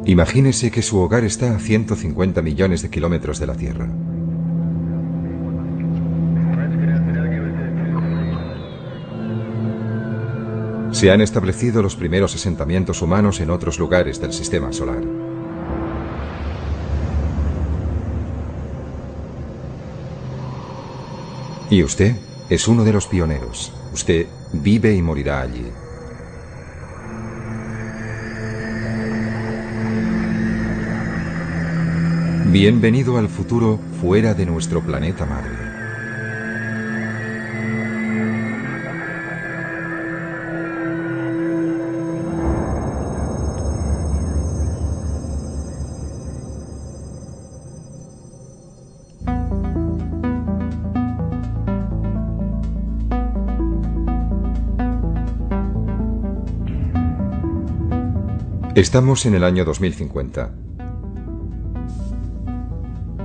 Imagínese que su hogar está a 150 millones de kilómetros de la Tierra. Se han establecido los primeros asentamientos humanos en otros lugares del sistema solar. Y usted es uno de los pioneros. Usted vive y morirá allí. Bienvenido al futuro fuera de nuestro planeta madre. Estamos en el año 2050.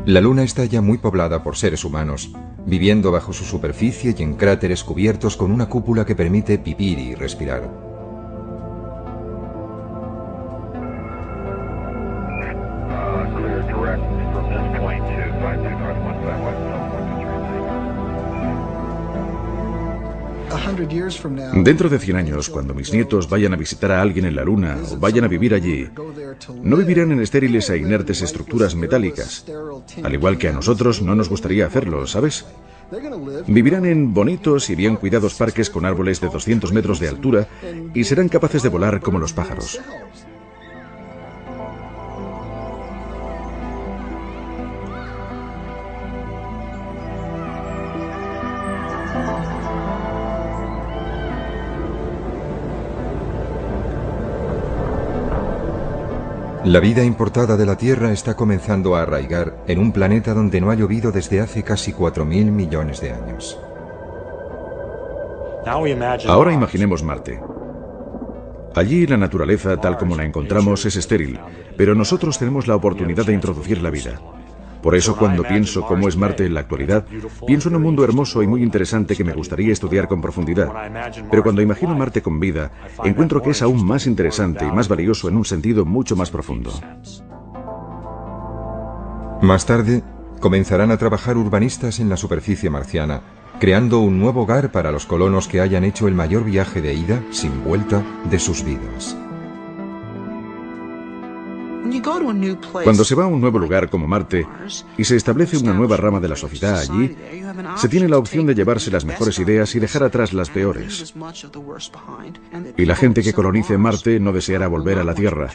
La Luna está ya muy poblada por seres humanos, viviendo bajo su superficie y en cráteres cubiertos con una cúpula que permite vivir y respirar. Dentro de 100 años, cuando mis nietos vayan a visitar a alguien en la Luna o vayan a vivir allí, no vivirán en estériles e inertes estructuras metálicas, al igual que a nosotros no nos gustaría hacerlo, ¿sabes? Vivirán en bonitos y bien cuidados parques con árboles de 200 metros de altura y serán capaces de volar como los pájaros. La vida importada de la Tierra está comenzando a arraigar en un planeta donde no ha llovido desde hace casi 4.000 millones de años. Ahora imaginemos Marte. Allí la naturaleza, tal como la encontramos, es estéril, pero nosotros tenemos la oportunidad de introducir la vida. Por eso, cuando pienso cómo es Marte en la actualidad, pienso en un mundo hermoso y muy interesante que me gustaría estudiar con profundidad. Pero cuando imagino Marte con vida, encuentro que es aún más interesante y más valioso en un sentido mucho más profundo. Más tarde, comenzarán a trabajar urbanistas en la superficie marciana, creando un nuevo hogar para los colonos que hayan hecho el mayor viaje de ida, sin vuelta, de sus vidas. Cuando se va a un nuevo lugar como Marte y se establece una nueva rama de la sociedad allí, se tiene la opción de llevarse las mejores ideas y dejar atrás las peores. Y la gente que colonice Marte no deseará volver a la Tierra.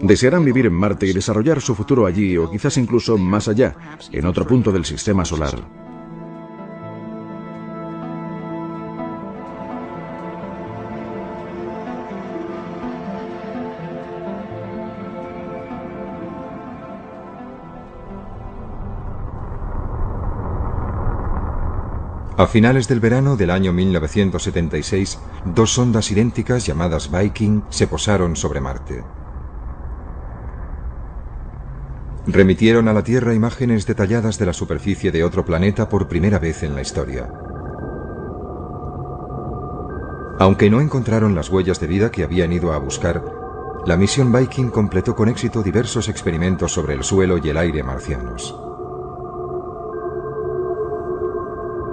Desearán vivir en Marte y desarrollar su futuro allí o quizás incluso más allá, en otro punto del sistema solar. A finales del verano del año 1976, dos sondas idénticas llamadas Viking se posaron sobre Marte. Remitieron a la Tierra imágenes detalladas de la superficie de otro planeta por primera vez en la historia. Aunque no encontraron las huellas de vida que habían ido a buscar, la misión Viking completó con éxito diversos experimentos sobre el suelo y el aire marcianos.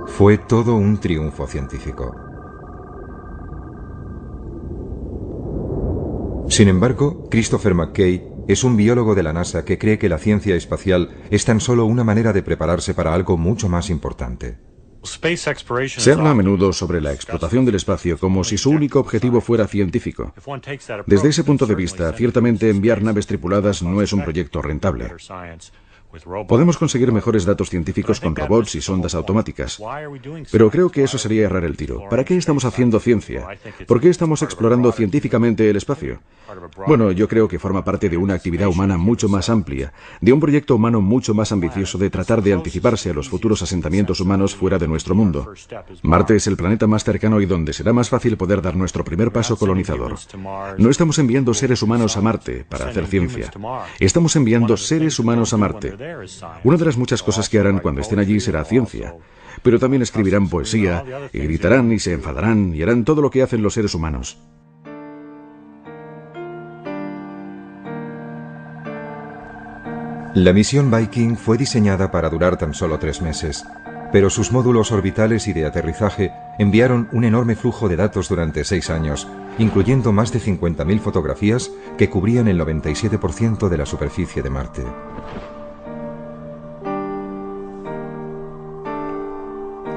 Fue todo un triunfo científico. Sin embargo, Christopher McKay es un biólogo de la NASA que cree que la ciencia espacial es tan solo una manera de prepararse para algo mucho más importante. Se habla a menudo sobre la explotación del espacio como si su único objetivo fuera científico. Desde ese punto de vista, ciertamente enviar naves tripuladas no es un proyecto rentable. Podemos conseguir mejores datos científicos con robots y sondas automáticas. Pero creo que eso sería errar el tiro. ¿Para qué estamos haciendo ciencia? ¿Por qué estamos explorando científicamente el espacio? Bueno, yo creo que forma parte de una actividad humana mucho más amplia, de un proyecto humano mucho más ambicioso de tratar de anticiparse a los futuros asentamientos humanos fuera de nuestro mundo. Marte es el planeta más cercano y donde será más fácil poder dar nuestro primer paso colonizador. No estamos enviando seres humanos a Marte para hacer ciencia. Estamos enviando seres humanos a Marte. Una de las muchas cosas que harán cuando estén allí será ciencia, pero también escribirán poesía, y gritarán y se enfadarán y harán todo lo que hacen los seres humanos. La misión Viking fue diseñada para durar tan solo 3 meses, pero sus módulos orbitales y de aterrizaje enviaron un enorme flujo de datos durante 6 años, incluyendo más de 50.000 fotografías que cubrían el 97% de la superficie de Marte.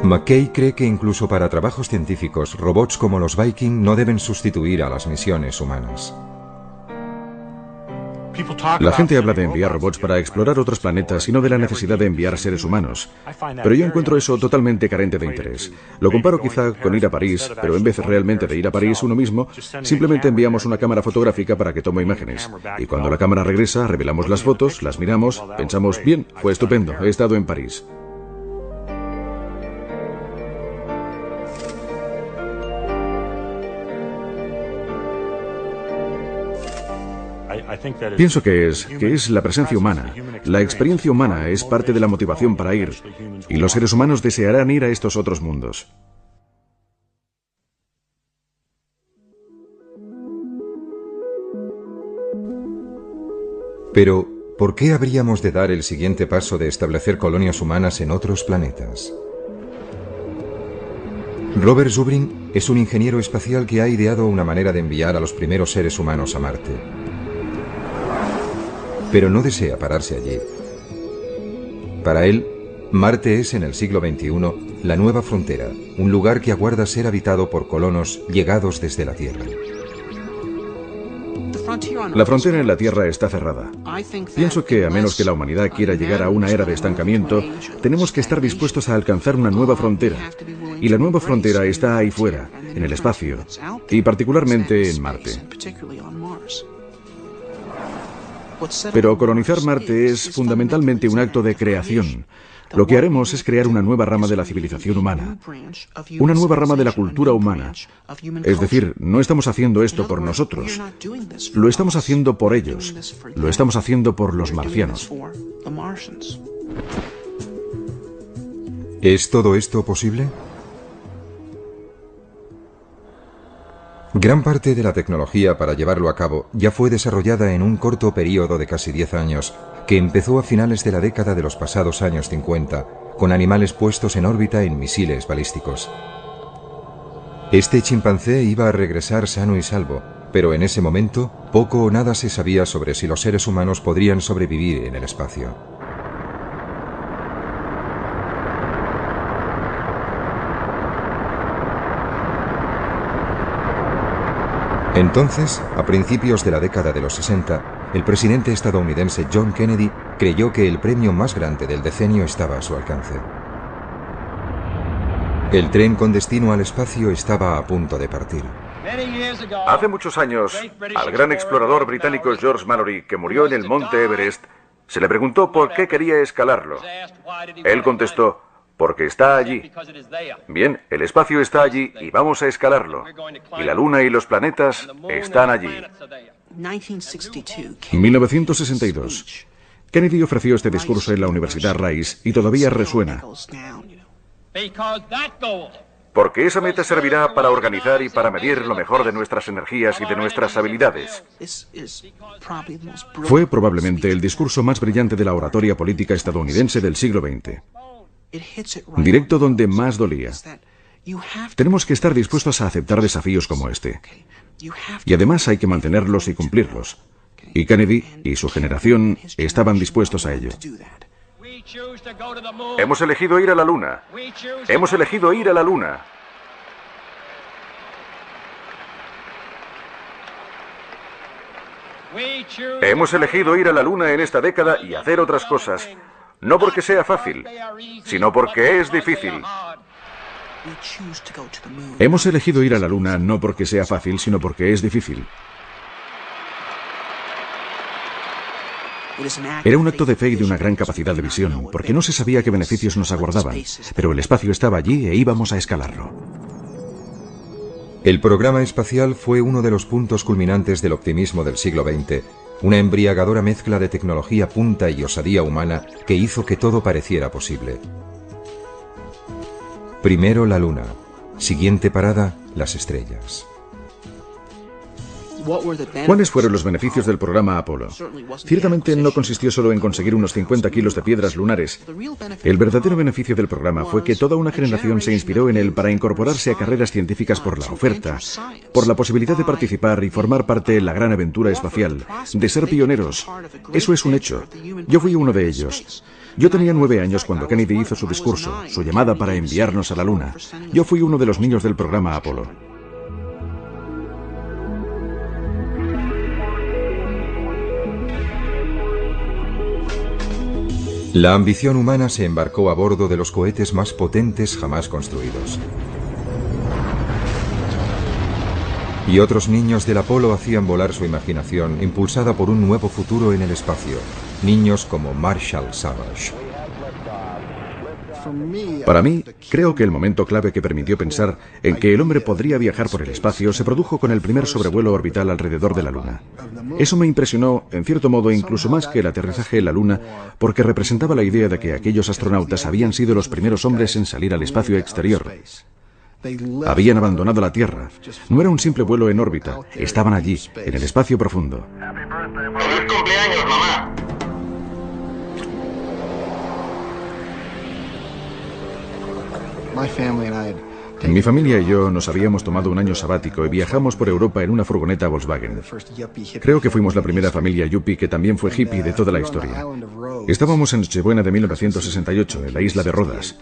McKay cree que incluso para trabajos científicos, robots como los Viking no deben sustituir a las misiones humanas. La gente habla de enviar robots para explorar otros planetas y no de la necesidad de enviar seres humanos. Pero yo encuentro eso totalmente carente de interés. Lo comparo quizá con ir a París, pero en vez realmente de ir a París uno mismo, simplemente enviamos una cámara fotográfica para que tome imágenes. Y cuando la cámara regresa, revelamos las fotos, las miramos, pensamos, bien, fue estupendo, he estado en París. Pienso que es la presencia humana. La experiencia humana es parte de la motivación para ir, y los seres humanos desearán ir a estos otros mundos. Pero, ¿por qué habríamos de dar el siguiente paso de establecer colonias humanas en otros planetas? Robert Zubrin es un ingeniero espacial que ha ideado una manera de enviar a los primeros seres humanos a Marte. Pero no desea pararse allí. Para él, Marte es en el siglo XXI la nueva frontera, un lugar que aguarda ser habitado por colonos llegados desde la Tierra. La frontera en la Tierra está cerrada. Pienso que a menos que la humanidad quiera llegar a una era de estancamiento, tenemos que estar dispuestos a alcanzar una nueva frontera. Y la nueva frontera está ahí fuera, en el espacio, y particularmente en Marte. Pero colonizar Marte es fundamentalmente un acto de creación. Lo que haremos es crear una nueva rama de la civilización humana, una nueva rama de la cultura humana. Es decir, no estamos haciendo esto por nosotros, lo estamos haciendo por ellos, lo estamos haciendo por los marcianos. ¿Es todo esto posible? Gran parte de la tecnología para llevarlo a cabo ya fue desarrollada en un corto periodo de casi 10 años, que empezó a finales de la década de los pasados años 50, con animales puestos en órbita en misiles balísticos. Este chimpancé iba a regresar sano y salvo, pero en ese momento poco o nada se sabía sobre si los seres humanos podrían sobrevivir en el espacio. Entonces, a principios de la década de los 60, el presidente estadounidense John Kennedy creyó que el premio más grande del decenio estaba a su alcance. El tren con destino al espacio estaba a punto de partir. Hace muchos años, al gran explorador británico George Mallory, que murió en el monte Everest, se le preguntó por qué quería escalarlo. Él contestó: porque está allí. Bien, el espacio está allí y vamos a escalarlo. Y la Luna y los planetas están allí. 1962. Kennedy ofreció este discurso en la Universidad Rice y todavía resuena. Porque esa meta servirá para organizar y para medir lo mejor de nuestras energías y de nuestras habilidades. Fue probablemente el discurso más brillante de la oratoria política estadounidense del siglo XX. Directo donde más dolía. Tenemos que estar dispuestos a aceptar desafíos como este. Y además hay que mantenerlos y cumplirlos. Y Kennedy y su generación estaban dispuestos a ello. Hemos elegido ir a la Luna. Hemos elegido ir a la Luna. Hemos elegido ir a la Luna en esta década y hacer otras cosas. No porque sea fácil, sino porque es difícil. Hemos elegido ir a la Luna no porque sea fácil, sino porque es difícil. Era un acto de fe y de una gran capacidad de visión, porque no se sabía qué beneficios nos aguardaban, pero el espacio estaba allí e íbamos a escalarlo. El programa espacial fue uno de los puntos culminantes del optimismo del siglo XX, una embriagadora mezcla de tecnología punta y osadía humana que hizo que todo pareciera posible. Primero la Luna, siguiente parada, las estrellas. ¿Cuáles fueron los beneficios del programa Apolo? Ciertamente no consistió solo en conseguir unos 50 kilos de piedras lunares. El verdadero beneficio del programa fue que toda una generación se inspiró en él para incorporarse a carreras científicas por la oferta, por la posibilidad de participar y formar parte de la gran aventura espacial, de ser pioneros. Eso es un hecho. Yo fui uno de ellos. Yo tenía 9 años cuando Kennedy hizo su discurso, su llamada para enviarnos a la Luna. Yo fui uno de los niños del programa Apolo. La ambición humana se embarcó a bordo de los cohetes más potentes jamás construidos. Y otros niños del Apolo hacían volar su imaginación, impulsada por un nuevo futuro en el espacio. Niños como Marshall Savage. Para mí, creo que el momento clave que permitió pensar en que el hombre podría viajar por el espacio se produjo con el primer sobrevuelo orbital alrededor de la Luna. Eso me impresionó, en cierto modo, incluso más que el aterrizaje en la Luna, porque representaba la idea de que aquellos astronautas habían sido los primeros hombres en salir al espacio exterior. Habían abandonado la Tierra. No era un simple vuelo en órbita. Estaban allí, en el espacio profundo. ¡Feliz cumpleaños, mamá! Mi familia y yo nos habíamos tomado un año sabático y viajamos por Europa en una furgoneta Volkswagen. Creo que fuimos la primera familia yuppie que también fue hippie de toda la historia. Estábamos en Nochebuena de 1968, en la isla de Rodas.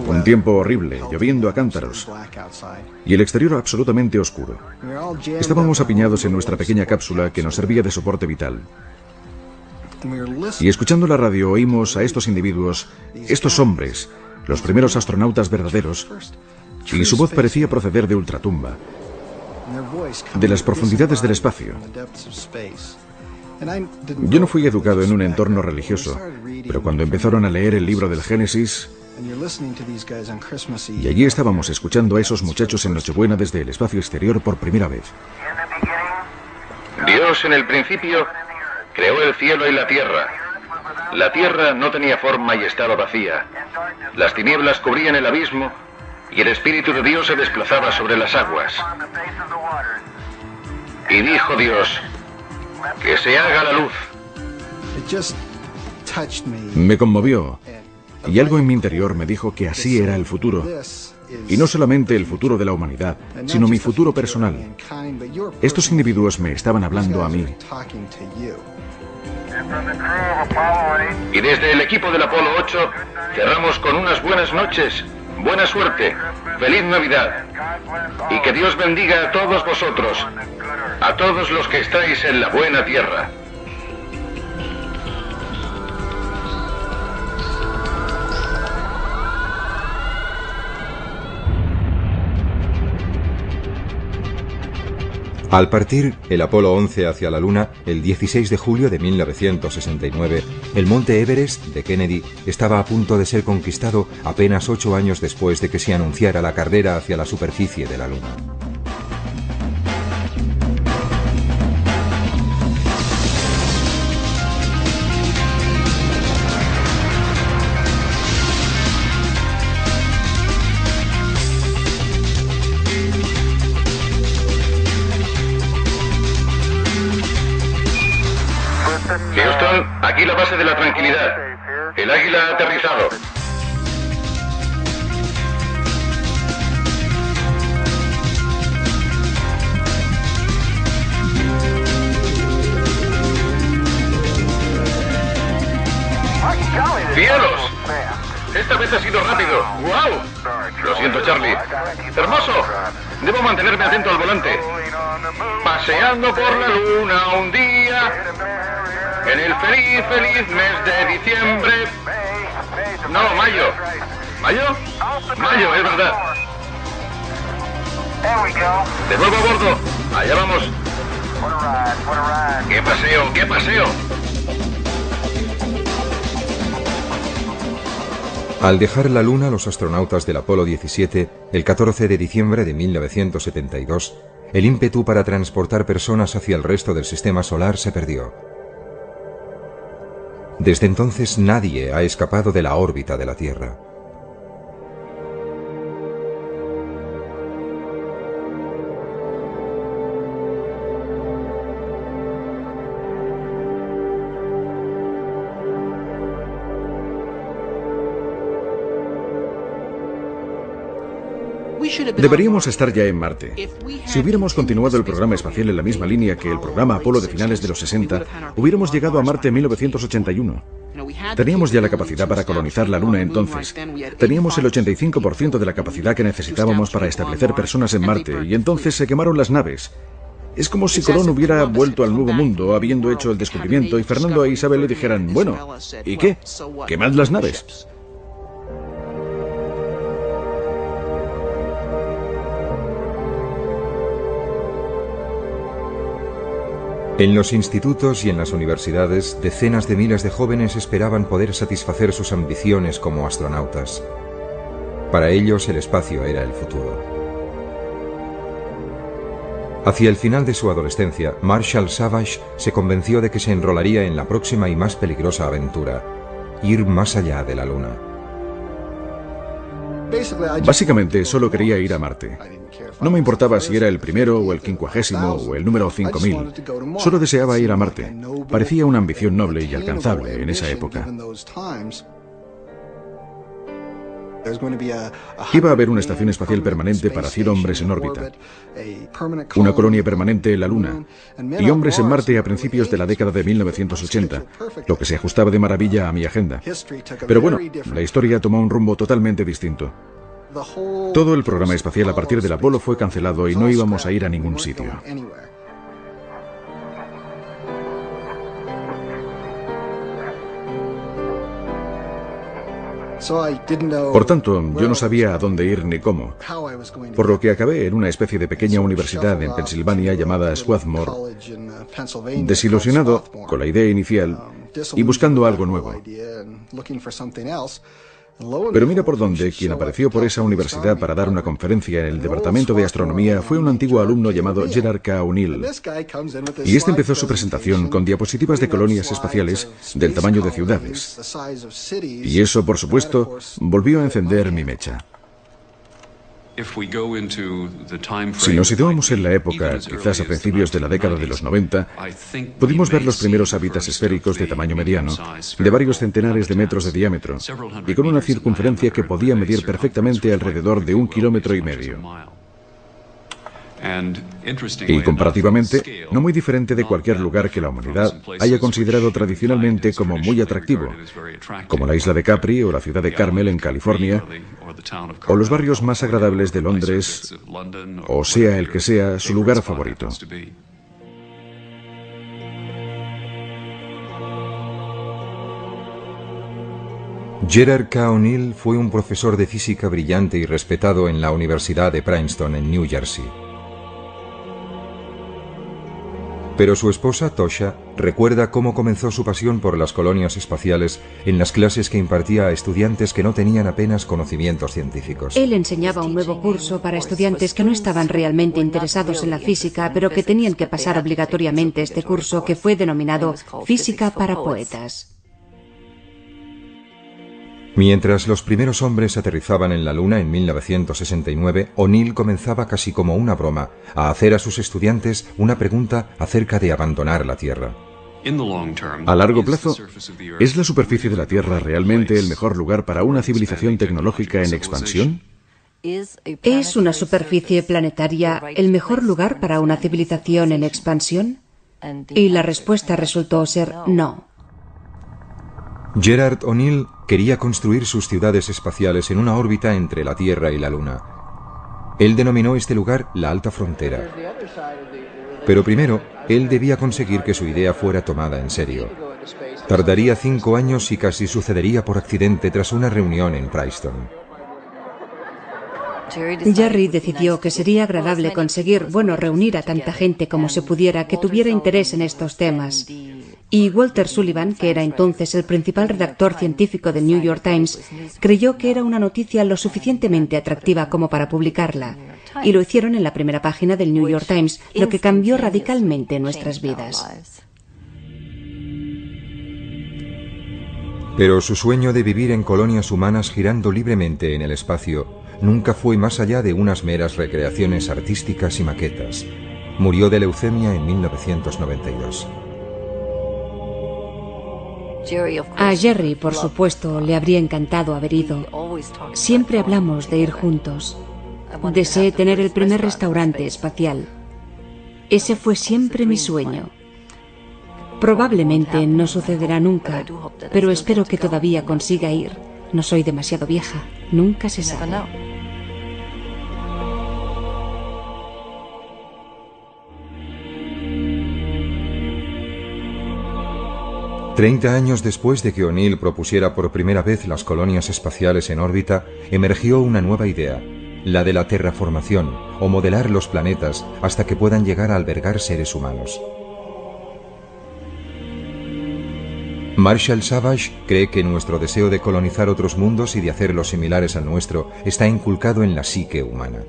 Un tiempo horrible, lloviendo a cántaros, y el exterior absolutamente oscuro. Estábamos apiñados en nuestra pequeña cápsula que nos servía de soporte vital. Y escuchando la radio oímos a estos individuos, estos hombres, los primeros astronautas verdaderos, y su voz parecía proceder de ultratumba, de las profundidades del espacio. Yo no fui educado en un entorno religioso, pero cuando empezaron a leer el libro del Génesis, y allí estábamos escuchando a esos muchachos en Nochebuena desde el espacio exterior por primera vez. Dios en el principio creó el cielo y la tierra. La tierra no tenía forma y estaba vacía. Las tinieblas cubrían el abismo y el Espíritu de Dios se desplazaba sobre las aguas. Y dijo Dios, que se haga la luz. Me conmovió, y algo en mi interior me dijo que así era el futuro. Y no solamente el futuro de la humanidad, sino mi futuro personal. Estos individuos me estaban hablando a mí. Y desde el equipo del Apolo 8 cerramos con unas buenas noches, buena suerte, feliz Navidad. Y que Dios bendiga a todos vosotros, a todos los que estáis en la buena tierra. Al partir el Apolo 11 hacia la Luna, el 16 de julio de 1969, el monte Everest de Kennedy estaba a punto de ser conquistado apenas 8 años después de que se anunciara la carrera hacia la superficie de la Luna. Houston, aquí la base de la tranquilidad. El Águila ha aterrizado. ¡Cielos! Esta vez ha sido rápido. ¡Wow! Lo siento, Charlie. ¡Hermoso! Debo mantenerme atento al volante. Paseando por la luna un día, en el feliz, feliz mes de diciembre. No, mayo. ¿Mayo? Mayo, es verdad. De nuevo a bordo. Allá vamos. ¡Qué paseo, qué paseo! Al dejar la Luna, los astronautas del Apolo 17, el 14 de diciembre de 1972, el ímpetu para transportar personas hacia el resto del sistema solar se perdió. Desde entonces nadie ha escapado de la órbita de la Tierra. Deberíamos estar ya en Marte. Si hubiéramos continuado el programa espacial en la misma línea que el programa Apolo de finales de los 60, hubiéramos llegado a Marte en 1981. Teníamos ya la capacidad para colonizar la Luna entonces. Teníamos el 85% de la capacidad que necesitábamos para establecer personas en Marte, y entonces se quemaron las naves. Es como si Colón hubiera vuelto al Nuevo Mundo habiendo hecho el descubrimiento y Fernando e Isabel le dijeran, bueno, ¿y qué? ¡Quemad las naves! En los institutos y en las universidades, decenas de miles de jóvenes esperaban poder satisfacer sus ambiciones como astronautas. Para ellos, el espacio era el futuro. Hacia el final de su adolescencia, Marshall Savage se convenció de que se enrolaría en la próxima y más peligrosa aventura: ir más allá de la Luna. Básicamente, solo quería ir a Marte. No me importaba si era el primero o el 50.000 o el número 5000. Solo deseaba ir a Marte. Parecía una ambición noble y alcanzable en esa época. Iba a haber una estación espacial permanente para 100 hombres en órbita, una colonia permanente en la Luna y hombres en Marte a principios de la década de 1980, lo que se ajustaba de maravilla a mi agenda. Pero bueno, la historia tomó un rumbo totalmente distinto. Todo el programa espacial a partir del Apolo fue cancelado y no íbamos a ir a ningún sitio. Por tanto, yo no sabía a dónde ir ni cómo, por lo que acabé en una especie de pequeña universidad en Pensilvania llamada Swarthmore, desilusionado con la idea inicial y buscando algo nuevo. Pero mira por dónde, quien apareció por esa universidad para dar una conferencia en el Departamento de Astronomía fue un antiguo alumno llamado Gerard K. O'Neill. Y este empezó su presentación con diapositivas de colonias espaciales del tamaño de ciudades. Y eso, por supuesto, volvió a encender mi mecha. Si nos situamos en la época, quizás a principios de la década de los 90, pudimos ver los primeros hábitats esféricos de tamaño mediano, de varios centenares de metros de diámetro, y con una circunferencia que podía medir perfectamente alrededor de 1,5 kilómetros. Y comparativamente, no muy diferente de cualquier lugar que la humanidad haya considerado tradicionalmente como muy atractivo, como la isla de Capri o la ciudad de Carmel en California, o los barrios más agradables de Londres, o sea el que sea su lugar favorito. Gerard K. O'Neill fue un profesor de física brillante y respetado en la Universidad de Princeton en New Jersey. Pero su esposa, Tosha, recuerda cómo comenzó su pasión por las colonias espaciales en las clases que impartía a estudiantes que no tenían apenas conocimientos científicos. Él enseñaba un nuevo curso para estudiantes que no estaban realmente interesados en la física, pero que tenían que pasar obligatoriamente este curso, que fue denominado Física para Poetas. Mientras los primeros hombres aterrizaban en la Luna en 1969, O'Neill comenzaba casi como una broma a hacer a sus estudiantes una pregunta acerca de abandonar la Tierra. A largo plazo, ¿es la superficie de la Tierra realmente el mejor lugar para una civilización tecnológica en expansión? ¿Es una superficie planetaria el mejor lugar para una civilización en expansión? Y la respuesta resultó ser no. Gerard O'Neill quería construir sus ciudades espaciales en una órbita entre la Tierra y la Luna. Él denominó este lugar la Alta Frontera. Pero primero, él debía conseguir que su idea fuera tomada en serio. Tardaría 5 años y casi sucedería por accidente tras una reunión en Princeton. Jerry decidió que sería agradable conseguir, reunir a tanta gente como se pudiera que tuviera interés en estos temas. Y Walter Sullivan, que era entonces el principal redactor científico del New York Times, creyó que era una noticia lo suficientemente atractiva como para publicarla. Y lo hicieron en la primera página del New York Times, lo que cambió radicalmente nuestras vidas. Pero su sueño de vivir en colonias humanas girando libremente en el espacio nunca fue más allá de unas meras recreaciones artísticas y maquetas. Murió de leucemia en 1992. A Jerry, por supuesto, le habría encantado haber ido. Siempre hablamos de ir juntos. Deseé tener el primer restaurante espacial. Ese fue siempre mi sueño. Probablemente no sucederá nunca, pero espero que todavía consiga ir. No soy demasiado vieja, nunca se sabe. 30 años después de que O'Neill propusiera por primera vez las colonias espaciales en órbita, emergió una nueva idea, la de la terraformación, o modelar los planetas hasta que puedan llegar a albergar seres humanos. Marshall Savage cree que nuestro deseo de colonizar otros mundos y de hacerlos similares al nuestro está inculcado en la psique humana.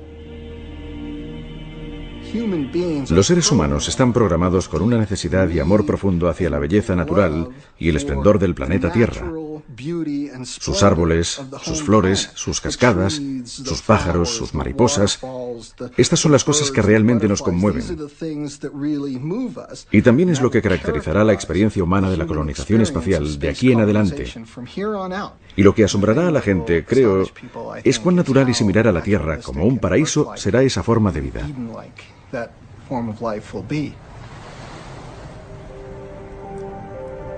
Los seres humanos están programados con una necesidad y amor profundo hacia la belleza natural y el esplendor del planeta Tierra. Sus árboles, sus flores, sus cascadas, sus pájaros, sus mariposas. Estas son las cosas que realmente nos conmueven. Y también es lo que caracterizará la experiencia humana de la colonización espacial de aquí en adelante. Y lo que asombrará a la gente, creo, es cuán natural y similar a la Tierra como un paraíso será esa forma de vida.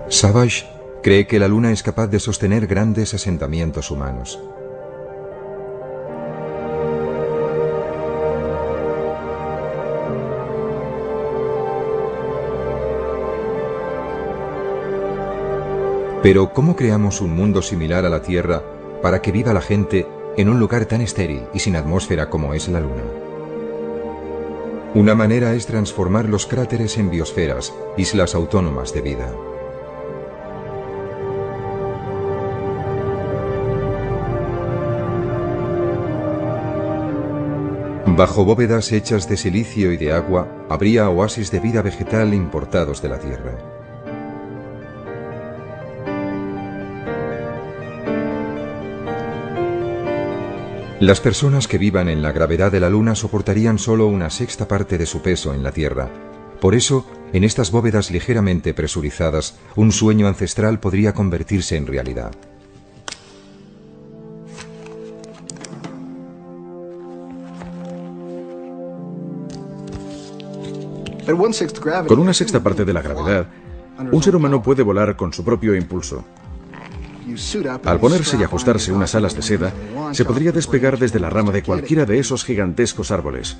Savage cree que la Luna es capaz de sostener grandes asentamientos humanos. Pero ¿cómo creamos un mundo similar a la Tierra para que viva la gente en un lugar tan estéril y sin atmósfera como es la Luna? Una manera es transformar los cráteres en biosferas, islas autónomas de vida. Bajo bóvedas hechas de silicio y de agua, habría oasis de vida vegetal importados de la Tierra. Las personas que vivan en la gravedad de la Luna soportarían solo una sexta parte de su peso en la Tierra. Por eso, en estas bóvedas ligeramente presurizadas, un sueño ancestral podría convertirse en realidad. Con una sexta parte de la gravedad, un ser humano puede volar con su propio impulso. Al ponerse y ajustarse unas alas de seda, se podría despegar desde la rama de cualquiera de esos gigantescos árboles.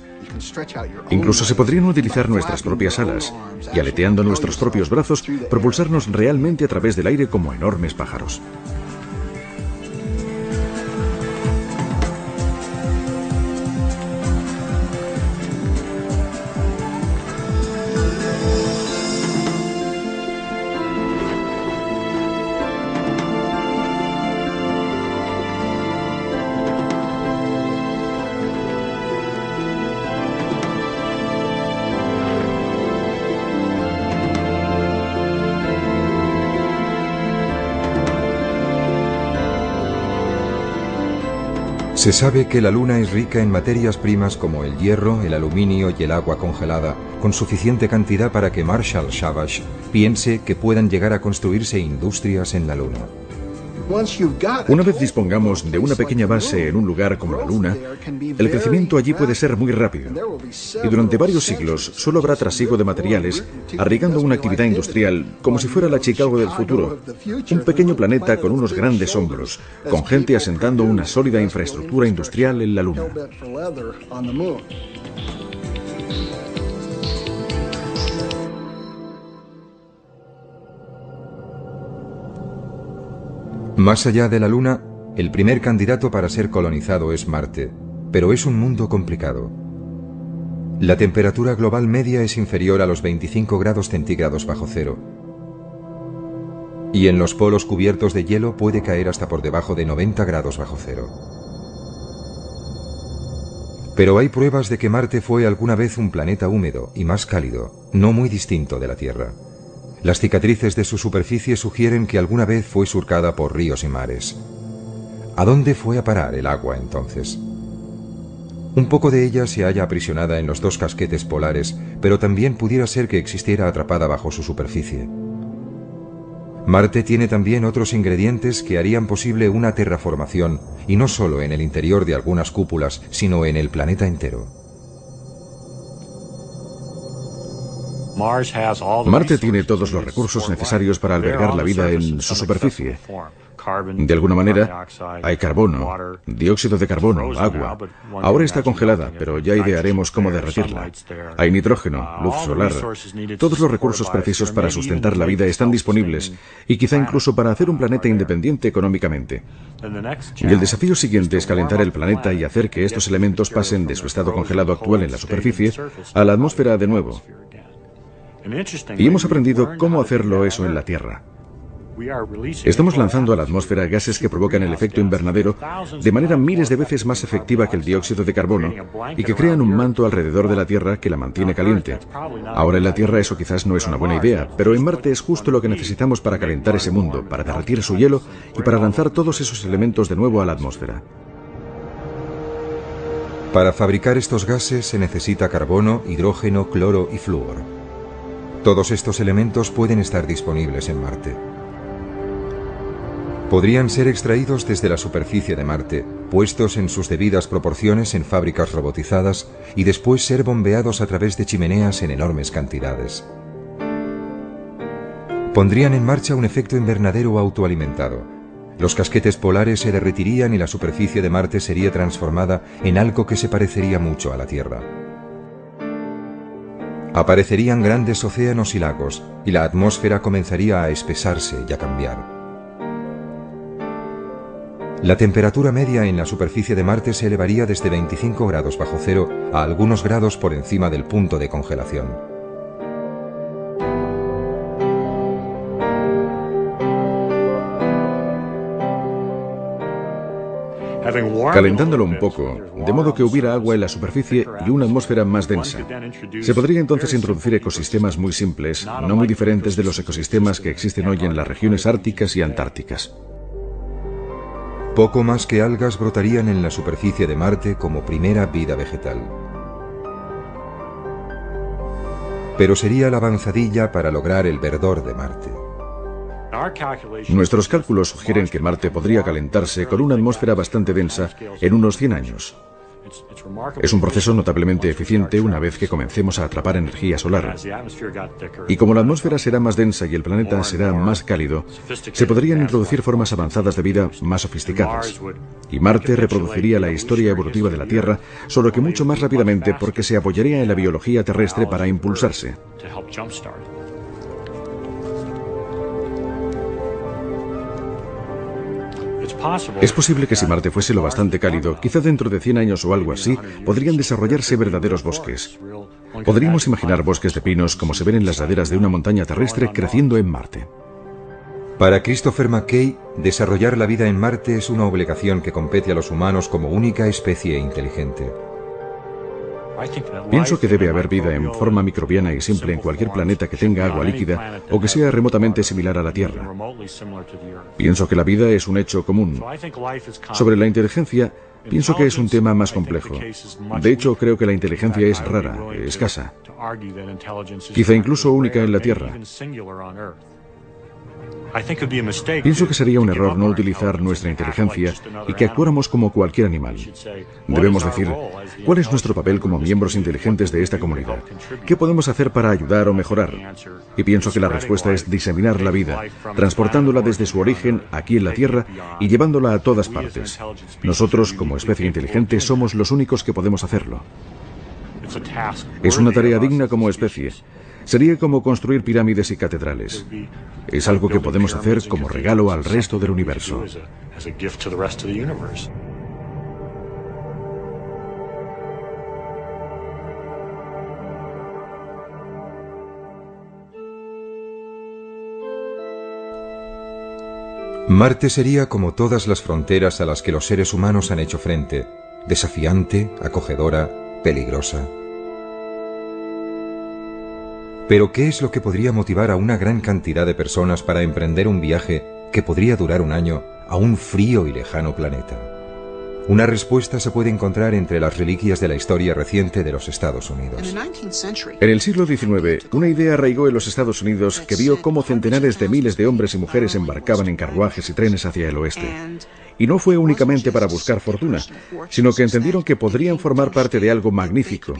Incluso se podrían utilizar nuestras propias alas y, aleteando nuestros propios brazos, propulsarnos realmente a través del aire como enormes pájaros. Se sabe que la Luna es rica en materias primas como el hierro, el aluminio y el agua congelada, con suficiente cantidad para que Marshall Savage piense que puedan llegar a construirse industrias en la Luna. Una vez dispongamos de una pequeña base en un lugar como la Luna, el crecimiento allí puede ser muy rápido. Y durante varios siglos solo habrá trasiego de materiales, arriesgando una actividad industrial como si fuera la Chicago del futuro. Un pequeño planeta con unos grandes hombros, con gente asentando una sólida infraestructura industrial en la Luna. Más allá de la Luna, el primer candidato para ser colonizado es Marte, pero es un mundo complicado. La temperatura global media es inferior a los 25 grados centígrados bajo cero. Y en los polos cubiertos de hielo puede caer hasta por debajo de 90 grados bajo cero. Pero hay pruebas de que Marte fue alguna vez un planeta húmedo y más cálido, no muy distinto de la Tierra. Las cicatrices de su superficie sugieren que alguna vez fue surcada por ríos y mares. ¿A dónde fue a parar el agua entonces? Un poco de ella se halla aprisionada en los dos casquetes polares, pero también pudiera ser que existiera atrapada bajo su superficie. Marte tiene también otros ingredientes que harían posible una terraformación, y no solo en el interior de algunas cúpulas, sino en el planeta entero. Marte tiene todos los recursos necesarios para albergar la vida en su superficie. De alguna manera, hay carbono, dióxido de carbono, agua. Ahora está congelada, pero ya idearemos cómo derretirla. Hay nitrógeno, luz solar. Todos los recursos precisos para sustentar la vida están disponibles, y quizá incluso para hacer un planeta independiente económicamente. Y el desafío siguiente es calentar el planeta y hacer que estos elementos pasen de su estado congelado actual en la superficie a la atmósfera de nuevo. Y hemos aprendido cómo hacerlo eso en la Tierra. Estamos lanzando a la atmósfera gases que provocan el efecto invernadero de manera miles de veces más efectiva que el dióxido de carbono y que crean un manto alrededor de la Tierra que la mantiene caliente. Ahora en la Tierra eso quizás no es una buena idea, pero en Marte es justo lo que necesitamos para calentar ese mundo, para derretir su hielo y para lanzar todos esos elementos de nuevo a la atmósfera. Para fabricar estos gases se necesita carbono, hidrógeno, cloro y flúor. Todos estos elementos pueden estar disponibles en Marte. Podrían ser extraídos desde la superficie de Marte, puestos en sus debidas proporciones en fábricas robotizadas y después ser bombeados a través de chimeneas en enormes cantidades. Pondrían en marcha un efecto invernadero autoalimentado. Los casquetes polares se derretirían y la superficie de Marte sería transformada en algo que se parecería mucho a la Tierra. Aparecerían grandes océanos y lagos, y la atmósfera comenzaría a espesarse y a cambiar. La temperatura media en la superficie de Marte se elevaría desde 25 grados bajo cero a algunos grados por encima del punto de congelación. Calentándolo un poco, de modo que hubiera agua en la superficie y una atmósfera más densa. Se podría entonces introducir ecosistemas muy simples, no muy diferentes de los ecosistemas que existen hoy en las regiones árticas y antárticas. Poco más que algas brotarían en la superficie de Marte como primera vida vegetal. Pero sería la avanzadilla para lograr el verdor de Marte. Nuestros cálculos sugieren que Marte podría calentarse con una atmósfera bastante densa en unos 100 años. Es un proceso notablemente eficiente una vez que comencemos a atrapar energía solar. Y como la atmósfera será más densa y el planeta será más cálido, se podrían introducir formas avanzadas de vida más sofisticadas. Y Marte reproduciría la historia evolutiva de la Tierra, solo que mucho más rápidamente porque se apoyaría en la biología terrestre para impulsarse. Es posible que si Marte fuese lo bastante cálido, quizá dentro de 100 años o algo así, podrían desarrollarse verdaderos bosques. Podríamos imaginar bosques de pinos como se ven en las laderas de una montaña terrestre creciendo en Marte. Para Christopher McKay, desarrollar la vida en Marte es una obligación que compete a los humanos como única especie inteligente. Pienso que debe haber vida en forma microbiana y simple en cualquier planeta que tenga agua líquida o que sea remotamente similar a la Tierra. Pienso que la vida es un hecho común. Sobre la inteligencia, pienso que es un tema más complejo. De hecho, creo que la inteligencia es rara, escasa. Quizá incluso única en la Tierra. Pienso que sería un error no utilizar nuestra inteligencia y que actuáramos como cualquier animal. Debemos decir, ¿cuál es nuestro papel como miembros inteligentes de esta comunidad? ¿Qué podemos hacer para ayudar o mejorar? Y pienso que la respuesta es diseminar la vida, transportándola desde su origen aquí en la Tierra y llevándola a todas partes. Nosotros, como especie inteligente, somos los únicos que podemos hacerlo. Es una tarea digna como especie. Sería como construir pirámides y catedrales. Es algo que podemos hacer como regalo al resto del universo. Marte sería como todas las fronteras a las que los seres humanos han hecho frente, desafiante, acogedora, peligrosa. Pero ¿qué es lo que podría motivar a una gran cantidad de personas para emprender un viaje que podría durar un año a un frío y lejano planeta? Una respuesta se puede encontrar entre las reliquias de la historia reciente de los Estados Unidos. En el siglo XIX, una idea arraigó en los Estados Unidos que vio cómo centenares de miles de hombres y mujeres embarcaban en carruajes y trenes hacia el oeste. Y no fue únicamente para buscar fortuna, sino que entendieron que podrían formar parte de algo magnífico,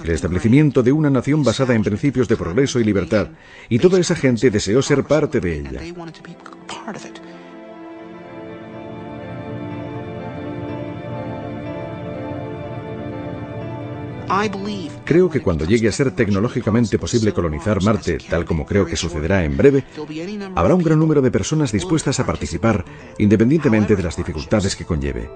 el establecimiento de una nación basada en principios de progreso y libertad, y toda esa gente deseó ser parte de ella. Creo que cuando llegue a ser tecnológicamente posible colonizar Marte, tal como creo que sucederá en breve, habrá un gran número de personas dispuestas a participar, independientemente de las dificultades que conlleve.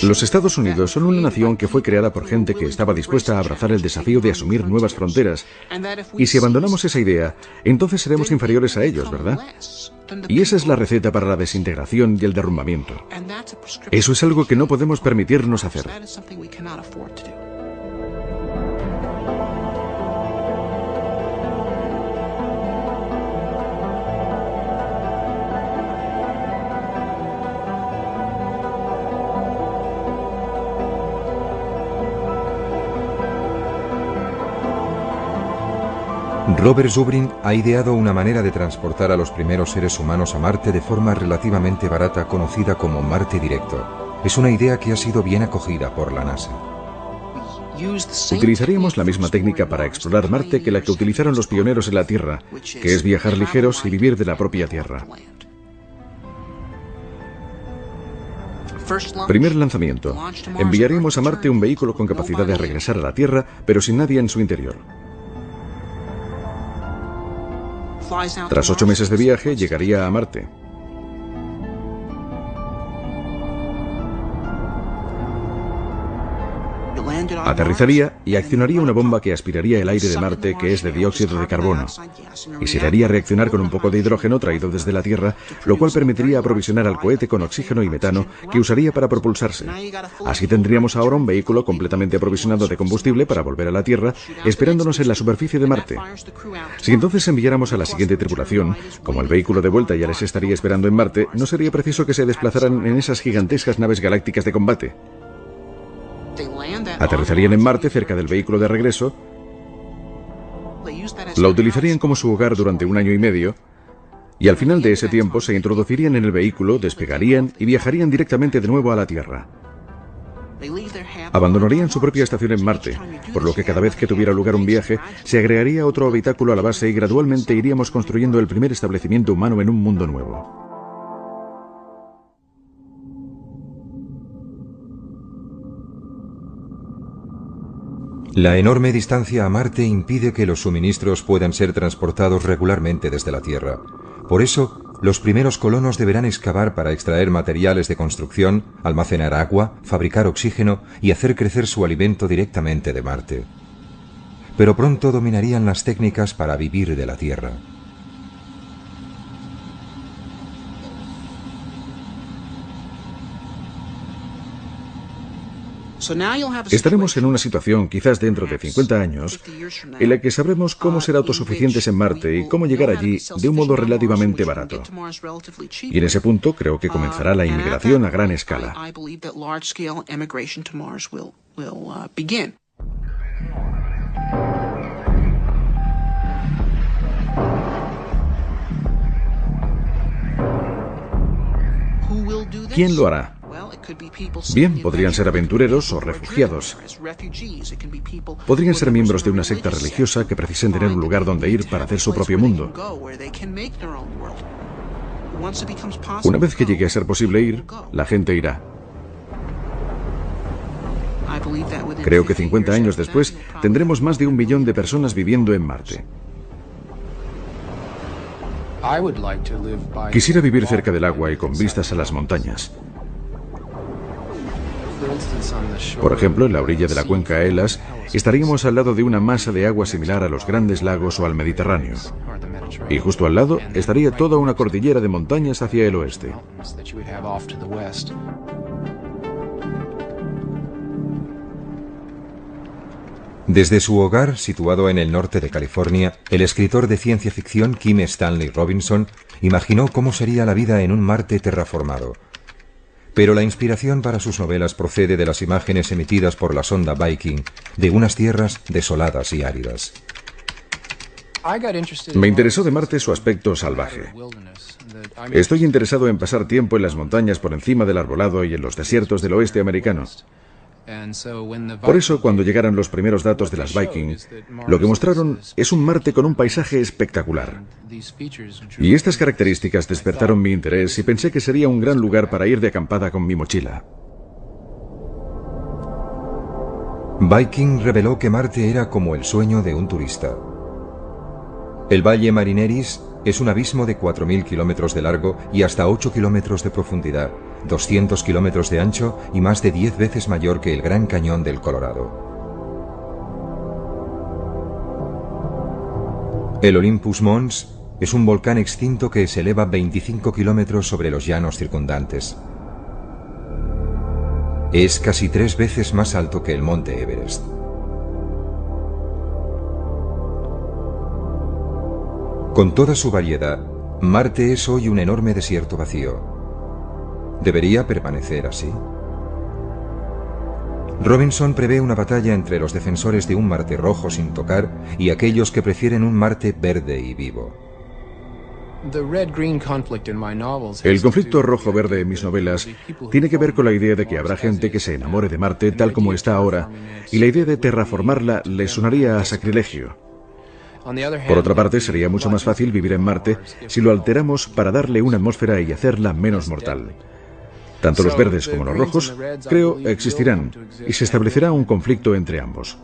Los Estados Unidos son una nación que fue creada por gente que estaba dispuesta a abrazar el desafío de asumir nuevas fronteras. Y si abandonamos esa idea, entonces seremos inferiores a ellos, ¿verdad? Y esa es la receta para la desintegración y el derrumbamiento. Eso es algo que no podemos permitirnos hacer. Robert Zubrin ha ideado una manera de transportar a los primeros seres humanos a Marte de forma relativamente barata, conocida como Marte Directo. Es una idea que ha sido bien acogida por la NASA. Utilizaríamos la misma técnica para explorar Marte que la que utilizaron los pioneros en la Tierra, que es viajar ligeros y vivir de la propia Tierra. Primer lanzamiento. Enviaríamos a Marte un vehículo con capacidad de regresar a la Tierra, pero sin nadie en su interior. Tras 8 meses de viaje, llegaría a Marte. Aterrizaría y accionaría una bomba que aspiraría el aire de Marte, que es de dióxido de carbono, y se le haría reaccionar con un poco de hidrógeno traído desde la Tierra, lo cual permitiría aprovisionar al cohete con oxígeno y metano que usaría para propulsarse. Así tendríamos ahora un vehículo completamente aprovisionado de combustible para volver a la Tierra, esperándonos en la superficie de Marte. Si entonces enviáramos a la siguiente tripulación, como el vehículo de vuelta ya les estaría esperando en Marte, no sería preciso que se desplazaran en esas gigantescas naves galácticas de combate. Aterrizarían en Marte cerca del vehículo de regreso, lo utilizarían como su hogar durante 1 año y medio, y al final de ese tiempo se introducirían en el vehículo, despegarían y viajarían directamente de nuevo a la Tierra. Abandonarían su propia estación en Marte, por lo que cada vez que tuviera lugar un viaje, se agregaría otro habitáculo a la base y gradualmente iríamos construyendo el primer establecimiento humano en un mundo nuevo. La enorme distancia a Marte impide que los suministros puedan ser transportados regularmente desde la Tierra. Por eso, los primeros colonos deberán excavar para extraer materiales de construcción, almacenar agua, fabricar oxígeno y hacer crecer su alimento directamente de Marte. Pero pronto dominarían las técnicas para vivir de la Tierra. Estaremos en una situación, quizás dentro de 50 años, en la que sabremos cómo ser autosuficientes en Marte y cómo llegar allí de un modo relativamente barato. Y en ese punto creo que comenzará la inmigración a gran escala. ¿Quién lo hará? Bien, podrían ser aventureros o refugiados. Podrían ser miembros de una secta religiosa que precisen tener un lugar donde ir para hacer su propio mundo. Una vez que llegue a ser posible ir, la gente irá. Creo que 50 años después tendremos más de 1 billón de personas viviendo en Marte. Quisiera vivir cerca del agua y con vistas a las montañas. Por ejemplo, en la orilla de la cuenca Elas, estaríamos al lado de una masa de agua similar a los grandes lagos o al Mediterráneo. Y justo al lado estaría toda una cordillera de montañas hacia el oeste. Desde su hogar, situado en el norte de California, el escritor de ciencia ficción Kim Stanley Robinson imaginó cómo sería la vida en un Marte terraformado. Pero la inspiración para sus novelas procede de las imágenes emitidas por la sonda Viking de unas tierras desoladas y áridas. Me interesó de Marte su aspecto salvaje. Estoy interesado en pasar tiempo en las montañas por encima del arbolado y en los desiertos del oeste americano. Por eso, cuando llegaron los primeros datos de las Viking, lo que mostraron es un Marte con un paisaje espectacular. Y estas características despertaron mi interés y pensé que sería un gran lugar para ir de acampada con mi mochila. Viking reveló que Marte era como el sueño de un turista. El Valle Marineris es un abismo de 4.000 kilómetros de largo y hasta 8 kilómetros de profundidad, 200 kilómetros de ancho y más de 10 veces mayor que el Gran Cañón del Colorado. El Olympus Mons es un volcán extinto que se eleva 25 kilómetros sobre los llanos circundantes. Es casi 3 veces más alto que el monte Everest. Con toda su variedad, Marte es hoy un enorme desierto vacío. ¿Debería permanecer así? Robinson prevé una batalla entre los defensores de un Marte rojo sin tocar y aquellos que prefieren un Marte verde y vivo. El conflicto rojo-verde en mis novelas tiene que ver con la idea de que habrá gente que se enamore de Marte tal como está ahora, y la idea de terraformarla le sonaría a sacrilegio. Por otra parte, sería mucho más fácil vivir en Marte si lo alteramos para darle una atmósfera y hacerla menos mortal. Tanto los verdes como los rojos, creo, existirán, y se establecerá un conflicto entre ambos.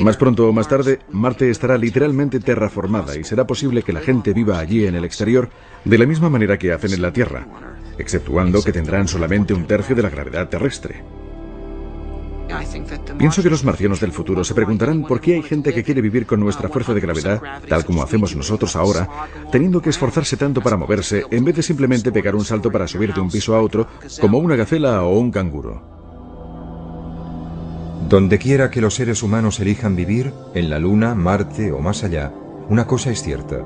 Más pronto o más tarde, Marte estará literalmente terraformada y será posible que la gente viva allí en el exterior de la misma manera que hacen en la Tierra, exceptuando que tendrán solamente 1/3 de la gravedad terrestre. Pienso que los marcianos del futuro se preguntarán por qué hay gente que quiere vivir con nuestra fuerza de gravedad, tal como hacemos nosotros ahora, teniendo que esforzarse tanto para moverse, en vez de simplemente pegar un salto para subir de un piso a otro, como una gacela o un canguro. Donde quiera que los seres humanos elijan vivir, en la Luna, Marte o más allá, una cosa es cierta.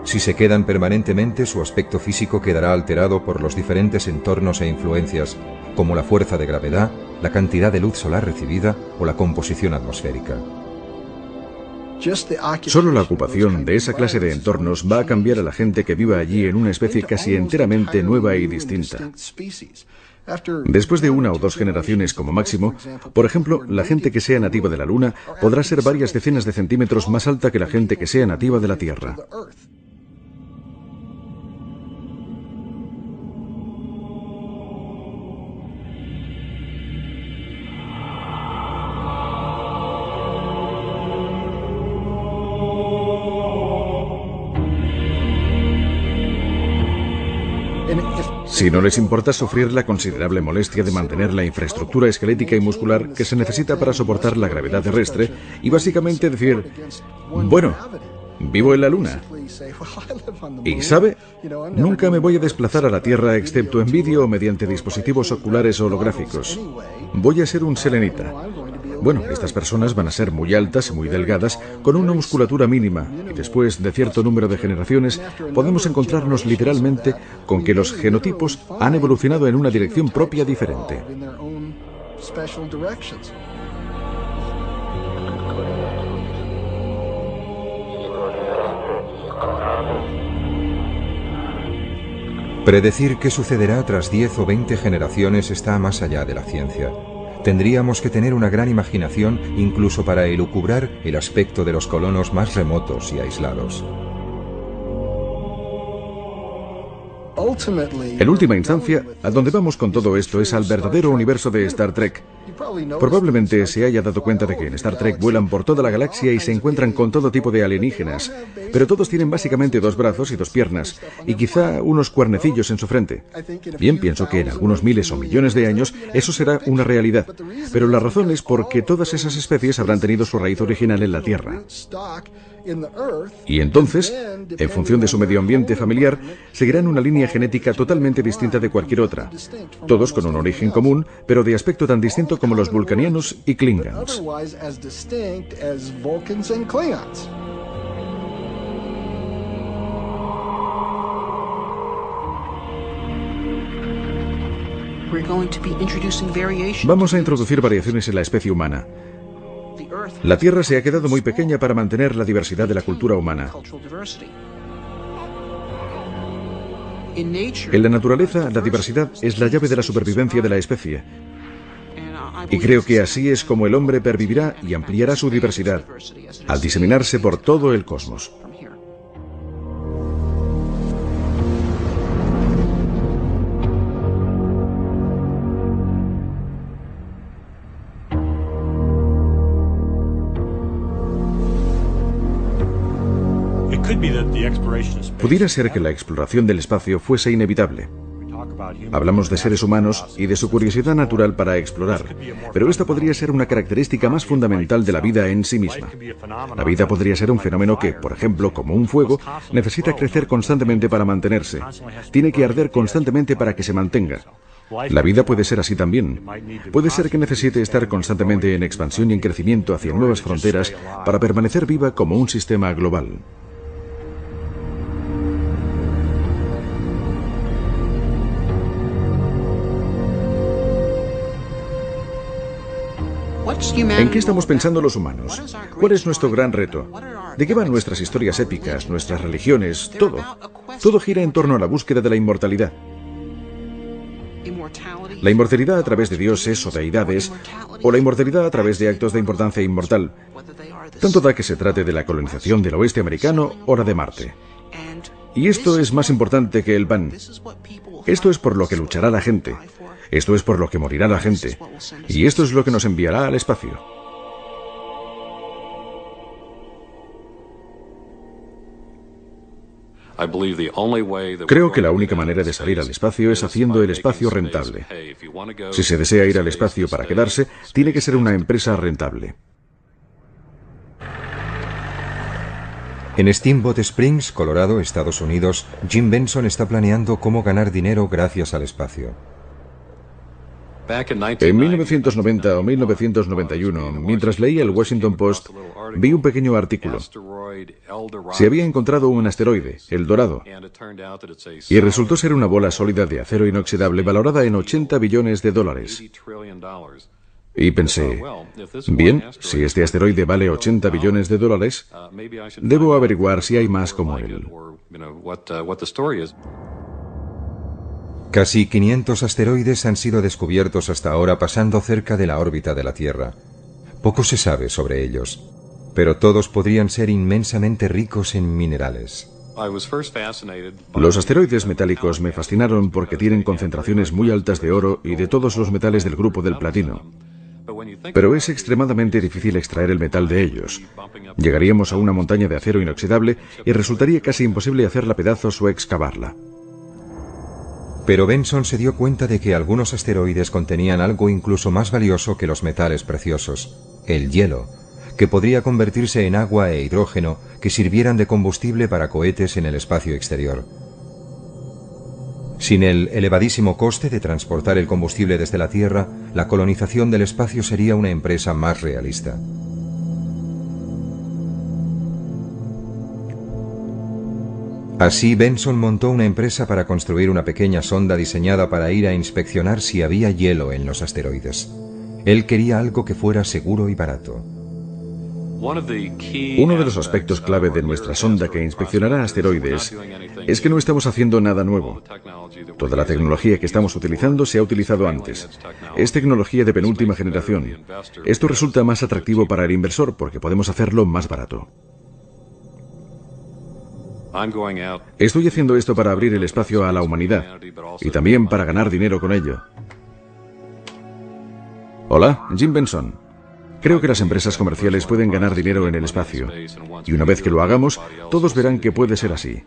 Si se quedan permanentemente, su aspecto físico quedará alterado por los diferentes entornos e influencias, como la fuerza de gravedad, la cantidad de luz solar recibida o la composición atmosférica. Solo la ocupación de esa clase de entornos va a cambiar a la gente que viva allí en una especie casi enteramente nueva y distinta. Después de 1 o 2 generaciones como máximo, por ejemplo, la gente que sea nativa de la Luna podrá ser varias decenas de centímetros más alta que la gente que sea nativa de la Tierra. Si no les importa sufrir la considerable molestia de mantener la infraestructura esquelética y muscular que se necesita para soportar la gravedad terrestre y básicamente decir, bueno, vivo en la Luna. Y ¿sabe? Nunca me voy a desplazar a la Tierra excepto en vídeo o mediante dispositivos oculares holográficos. Voy a ser un selenita. Bueno, estas personas van a ser muy altas y muy delgadas, con una musculatura mínima, y después de cierto número de generaciones podemos encontrarnos literalmente con que los genotipos han evolucionado en una dirección propia diferente. Predecir qué sucederá tras 10 o 20 generaciones está más allá de la ciencia. Tendríamos que tener una gran imaginación incluso para elucubrar el aspecto de los colonos más remotos y aislados. En última instancia, a donde vamos con todo esto es al verdadero universo de Star Trek. Probablemente se haya dado cuenta de que en Star Trek vuelan por toda la galaxia y se encuentran con todo tipo de alienígenas, pero todos tienen básicamente 2 brazos y 2 piernas, y quizá unos cuernecillos en su frente. Bien, pienso que en algunos miles o millones de años eso será una realidad, pero la razón es porque todas esas especies habrán tenido su raíz original en la Tierra. Y entonces, en función de su medio ambiente familiar, seguirán una línea genética totalmente distinta de cualquier otra. Todos con un origen común, pero de aspecto tan distinto como los vulcanianos y klingons. Vamos a introducir variaciones en la especie humana. La Tierra se ha quedado muy pequeña para mantener la diversidad de la cultura humana. En la naturaleza, la diversidad es la llave de la supervivencia de la especie. Y creo que así es como el hombre pervivirá y ampliará su diversidad, al diseminarse por todo el cosmos. Pudiera ser que la exploración del espacio fuese inevitable. Hablamos de seres humanos y de su curiosidad natural para explorar, pero esta podría ser una característica más fundamental de la vida en sí misma. La vida podría ser un fenómeno que, por ejemplo, como un fuego, necesita crecer constantemente para mantenerse. Tiene que arder constantemente para que se mantenga. La vida puede ser así también. Puede ser que necesite estar constantemente en expansión y en crecimiento hacia nuevas fronteras para permanecer viva como un sistema global. ¿En qué estamos pensando los humanos? ¿Cuál es nuestro gran reto? ¿De qué van nuestras historias épicas, nuestras religiones? Todo. Todo gira en torno a la búsqueda de la inmortalidad. La inmortalidad a través de dioses o deidades, o la inmortalidad a través de actos de importancia inmortal. Tanto da que se trate de la colonización del oeste americano o la de Marte. Y esto es más importante que el pan. Esto es por lo que luchará la gente. Esto es por lo que morirá la gente. Y esto es lo que nos enviará al espacio. Creo que la única manera de salir al espacio es haciendo el espacio rentable. Si se desea ir al espacio para quedarse, tiene que ser una empresa rentable. En Steamboat Springs, Colorado, Estados Unidos, Jim Benson está planeando cómo ganar dinero gracias al espacio. En 1990 o 1991, mientras leía el Washington Post, vi un pequeño artículo. Se había encontrado un asteroide, el Dorado, y resultó ser una bola sólida de acero inoxidable valorada en $80 billones. Y pensé, bien, si este asteroide vale $80 billones, debo averiguar si hay más como él. Casi 500 asteroides han sido descubiertos hasta ahora pasando cerca de la órbita de la Tierra. Poco se sabe sobre ellos, pero todos podrían ser inmensamente ricos en minerales. Los asteroides metálicos me fascinaron porque tienen concentraciones muy altas de oro y de todos los metales del grupo del platino. Pero es extremadamente difícil extraer el metal de ellos. Llegaríamos a una montaña de acero inoxidable y resultaría casi imposible hacerla pedazos o excavarla. Pero Benson se dio cuenta de que algunos asteroides contenían algo incluso más valioso que los metales preciosos, el hielo, que podría convertirse en agua e hidrógeno que sirvieran de combustible para cohetes en el espacio exterior. Sin el elevadísimo coste de transportar el combustible desde la Tierra, la colonización del espacio sería una empresa más realista. Así, Benson montó una empresa para construir una pequeña sonda diseñada para ir a inspeccionar si había hielo en los asteroides. Él quería algo que fuera seguro y barato. Uno de los aspectos clave de nuestra sonda que inspeccionará asteroides es que no estamos haciendo nada nuevo. Toda la tecnología que estamos utilizando se ha utilizado antes. Es tecnología de penúltima generación. Esto resulta más atractivo para el inversor porque podemos hacerlo más barato. Estoy haciendo esto para abrir el espacio a la humanidad y también para ganar dinero con ello. Hola, Jim Benson. Creo que las empresas comerciales pueden ganar dinero en el espacio. Y una vez que lo hagamos, todos verán que puede ser así.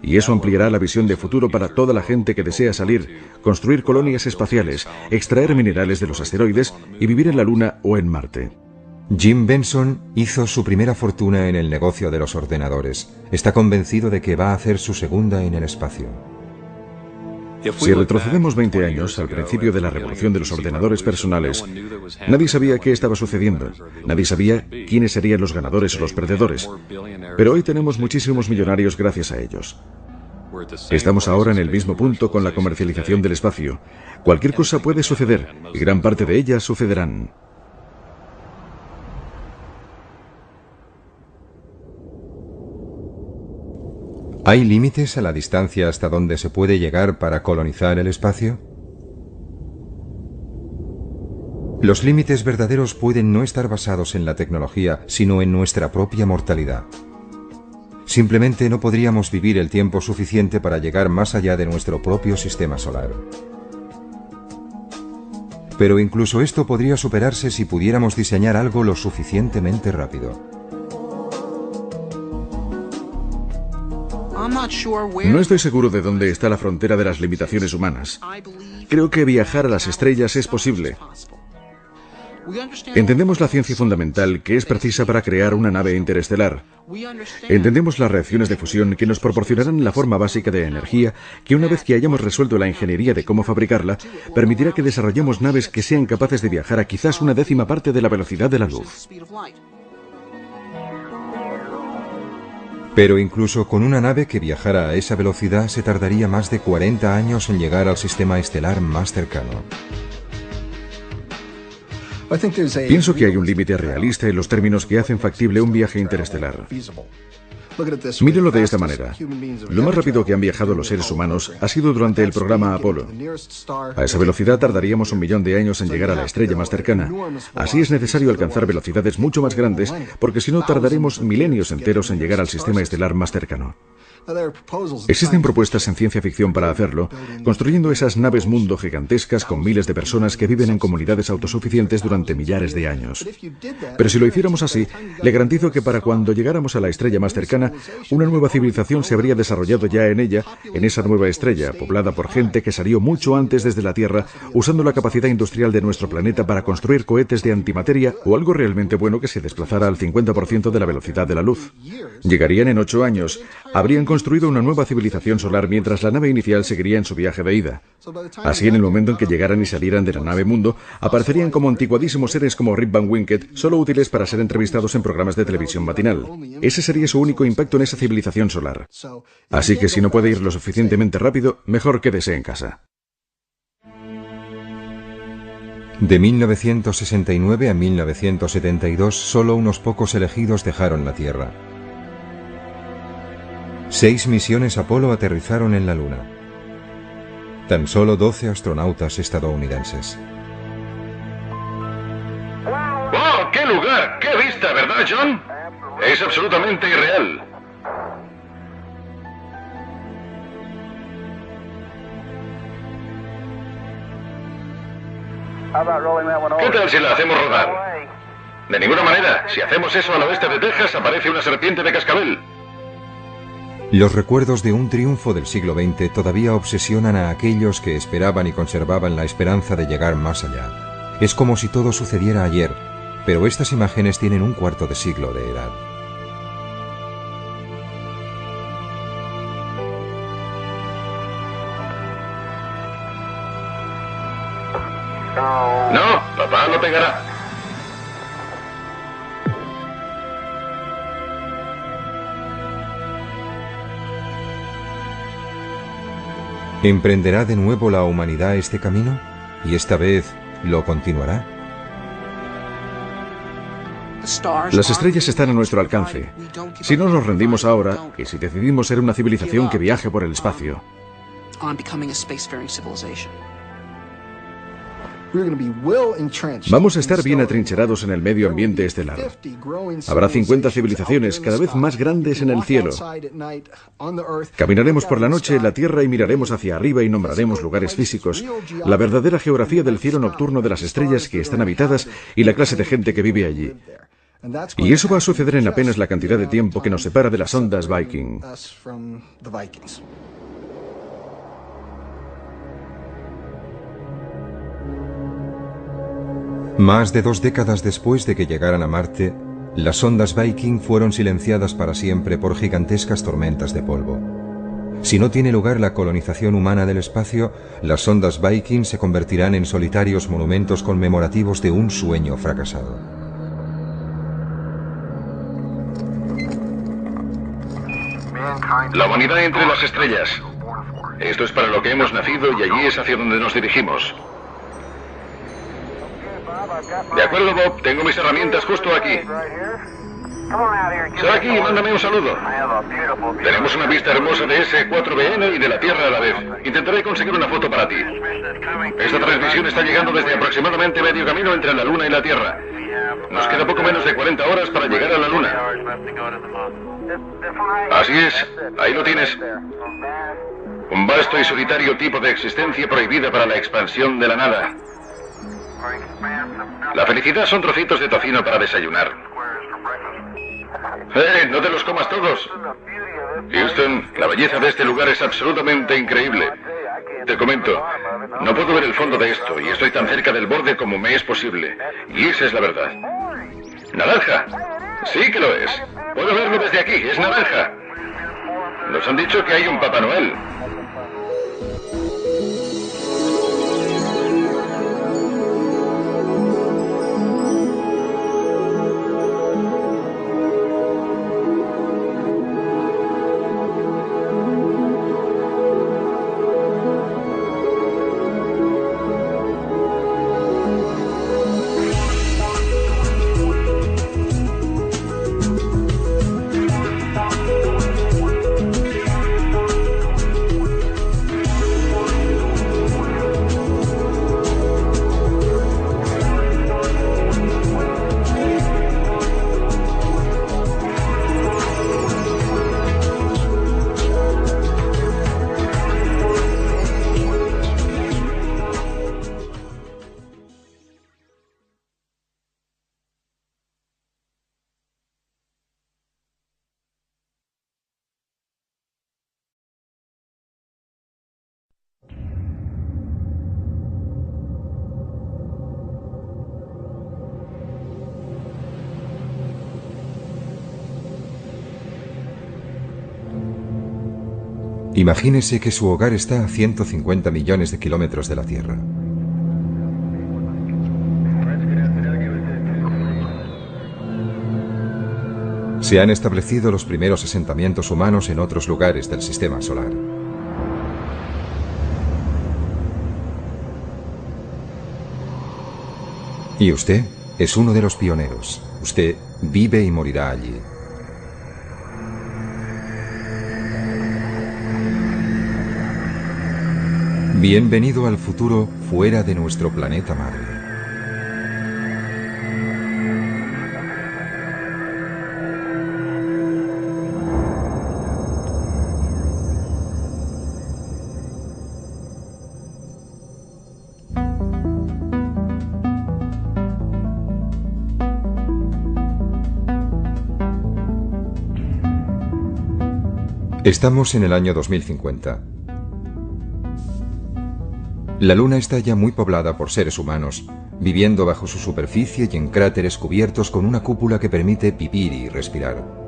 Y eso ampliará la visión de futuro para toda la gente que desea salir, construir colonias espaciales, extraer minerales de los asteroides y vivir en la Luna o en Marte. Jim Benson hizo su primera fortuna en el negocio de los ordenadores. Está convencido de que va a hacer su segunda en el espacio. Si retrocedemos 20 años, al principio de la revolución de los ordenadores personales, nadie sabía qué estaba sucediendo. Nadie sabía quiénes serían los ganadores o los perdedores. Pero hoy tenemos muchísimos millonarios gracias a ellos. Estamos ahora en el mismo punto con la comercialización del espacio. Cualquier cosa puede suceder, y gran parte de ellas sucederán. ¿Hay límites a la distancia hasta donde se puede llegar para colonizar el espacio? Los límites verdaderos pueden no estar basados en la tecnología, sino en nuestra propia mortalidad. Simplemente no podríamos vivir el tiempo suficiente para llegar más allá de nuestro propio sistema solar. Pero incluso esto podría superarse si pudiéramos diseñar algo lo suficientemente rápido. No estoy seguro de dónde está la frontera de las limitaciones humanas. Creo que viajar a las estrellas es posible. Entendemos la ciencia fundamental que es precisa para crear una nave interestelar. Entendemos las reacciones de fusión que nos proporcionarán la forma básica de energía que, una vez que hayamos resuelto la ingeniería de cómo fabricarla, permitirá que desarrollemos naves que sean capaces de viajar a quizás una décima parte de la velocidad de la luz. Pero incluso con una nave que viajara a esa velocidad se tardaría más de 40 años en llegar al sistema estelar más cercano. Pienso que hay un límite realista en los términos que hacen factible un viaje interestelar. Mírenlo de esta manera. Lo más rápido que han viajado los seres humanos ha sido durante el programa Apolo. A esa velocidad tardaríamos 1 millón de años en llegar a la estrella más cercana. Así es necesario alcanzar velocidades mucho más grandes, porque si no tardaremos milenios enteros en llegar al sistema estelar más cercano. Existen propuestas en ciencia ficción para hacerlo, construyendo esas naves mundo gigantescas con miles de personas que viven en comunidades autosuficientes durante millares de años. Pero si lo hiciéramos así, le garantizo que para cuando llegáramos a la estrella más cercana, una nueva civilización se habría desarrollado ya en ella, en esa nueva estrella, poblada por gente que salió mucho antes desde la Tierra, usando la capacidad industrial de nuestro planeta para construir cohetes de antimateria o algo realmente bueno que se desplazara al 50% de la velocidad de la luz. Llegarían en 8 años, habrían construido una nueva civilización solar mientras la nave inicial seguiría en su viaje de ida. Así, en el momento en que llegaran y salieran de la nave mundo, aparecerían como anticuadísimos seres como Rip Van Winkle, solo útiles para ser entrevistados en programas de televisión matinal. Ese sería su único impacto en esa civilización solar. Así que si no puede ir lo suficientemente rápido, mejor quédese en casa. De 1969 a 1972, solo unos pocos elegidos dejaron la Tierra. 6 misiones Apolo aterrizaron en la Luna. Tan solo 12 astronautas estadounidenses. ¡Oh, qué lugar! ¡Qué vista!, ¿verdad, John? Es absolutamente irreal. ¿Qué tal si la hacemos rodar? De ninguna manera. Si hacemos eso al oeste de Texas, aparece una serpiente de cascabel. Los recuerdos de un triunfo del siglo XX todavía obsesionan a aquellos que esperaban y conservaban la esperanza de llegar más allá. Es como si todo sucediera ayer, pero estas imágenes tienen un cuarto de siglo de edad. No, papá no pegará. ¿Emprenderá de nuevo la humanidad este camino? ¿Y esta vez lo continuará? Las estrellas están a nuestro alcance. Si no nos rendimos ahora, y si decidimos ser una civilización que viaje por el espacio, vamos a estar bien atrincherados en el medio ambiente estelar. Habrá 50 civilizaciones cada vez más grandes en el cielo. Caminaremos por la noche en la Tierra y miraremos hacia arriba y nombraremos lugares físicos, la verdadera geografía del cielo nocturno de las estrellas que están habitadas y la clase de gente que vive allí. Y eso va a suceder en apenas la cantidad de tiempo que nos separa de las ondas Viking. Más de 2 décadas después de que llegaran a Marte, las sondas Viking fueron silenciadas para siempre por gigantescas tormentas de polvo. Si no tiene lugar la colonización humana del espacio, las sondas Viking se convertirán en solitarios monumentos conmemorativos de un sueño fracasado. La humanidad entre las estrellas. Esto es para lo que hemos nacido y allí es hacia donde nos dirigimos. De acuerdo, Bob, tengo mis herramientas justo aquí. Sal aquí y mándame un saludo. Tenemos una vista hermosa de ese 4BN y de la Tierra a la vez. Intentaré conseguir una foto para ti. Esta transmisión está llegando desde aproximadamente medio camino entre la Luna y la Tierra. Nos queda poco menos de 40 horas para llegar a la Luna. Así es, ahí lo tienes. Un vasto y solitario tipo de existencia prohibida para la expansión de la nada. La felicidad son trocitos de tocino para desayunar. ¡No te los comas todos! Houston, la belleza de este lugar es absolutamente increíble. Te comento, no puedo ver el fondo de esto y estoy tan cerca del borde como me es posible. Y esa es la verdad. ¡Naranja! Sí que lo es. Puedo verlo desde aquí, es naranja. Nos han dicho que hay un Papá Noel. Imagínese que su hogar está a 150 millones de kilómetros de la Tierra. Se han establecido los primeros asentamientos humanos en otros lugares del sistema solar. Y usted es uno de los pioneros. Usted vive y morirá allí. Bienvenido al futuro fuera de nuestro planeta madre. Estamos en el año 2050. La Luna está ya muy poblada por seres humanos, viviendo bajo su superficie y en cráteres cubiertos con una cúpula que permite vivir y respirar.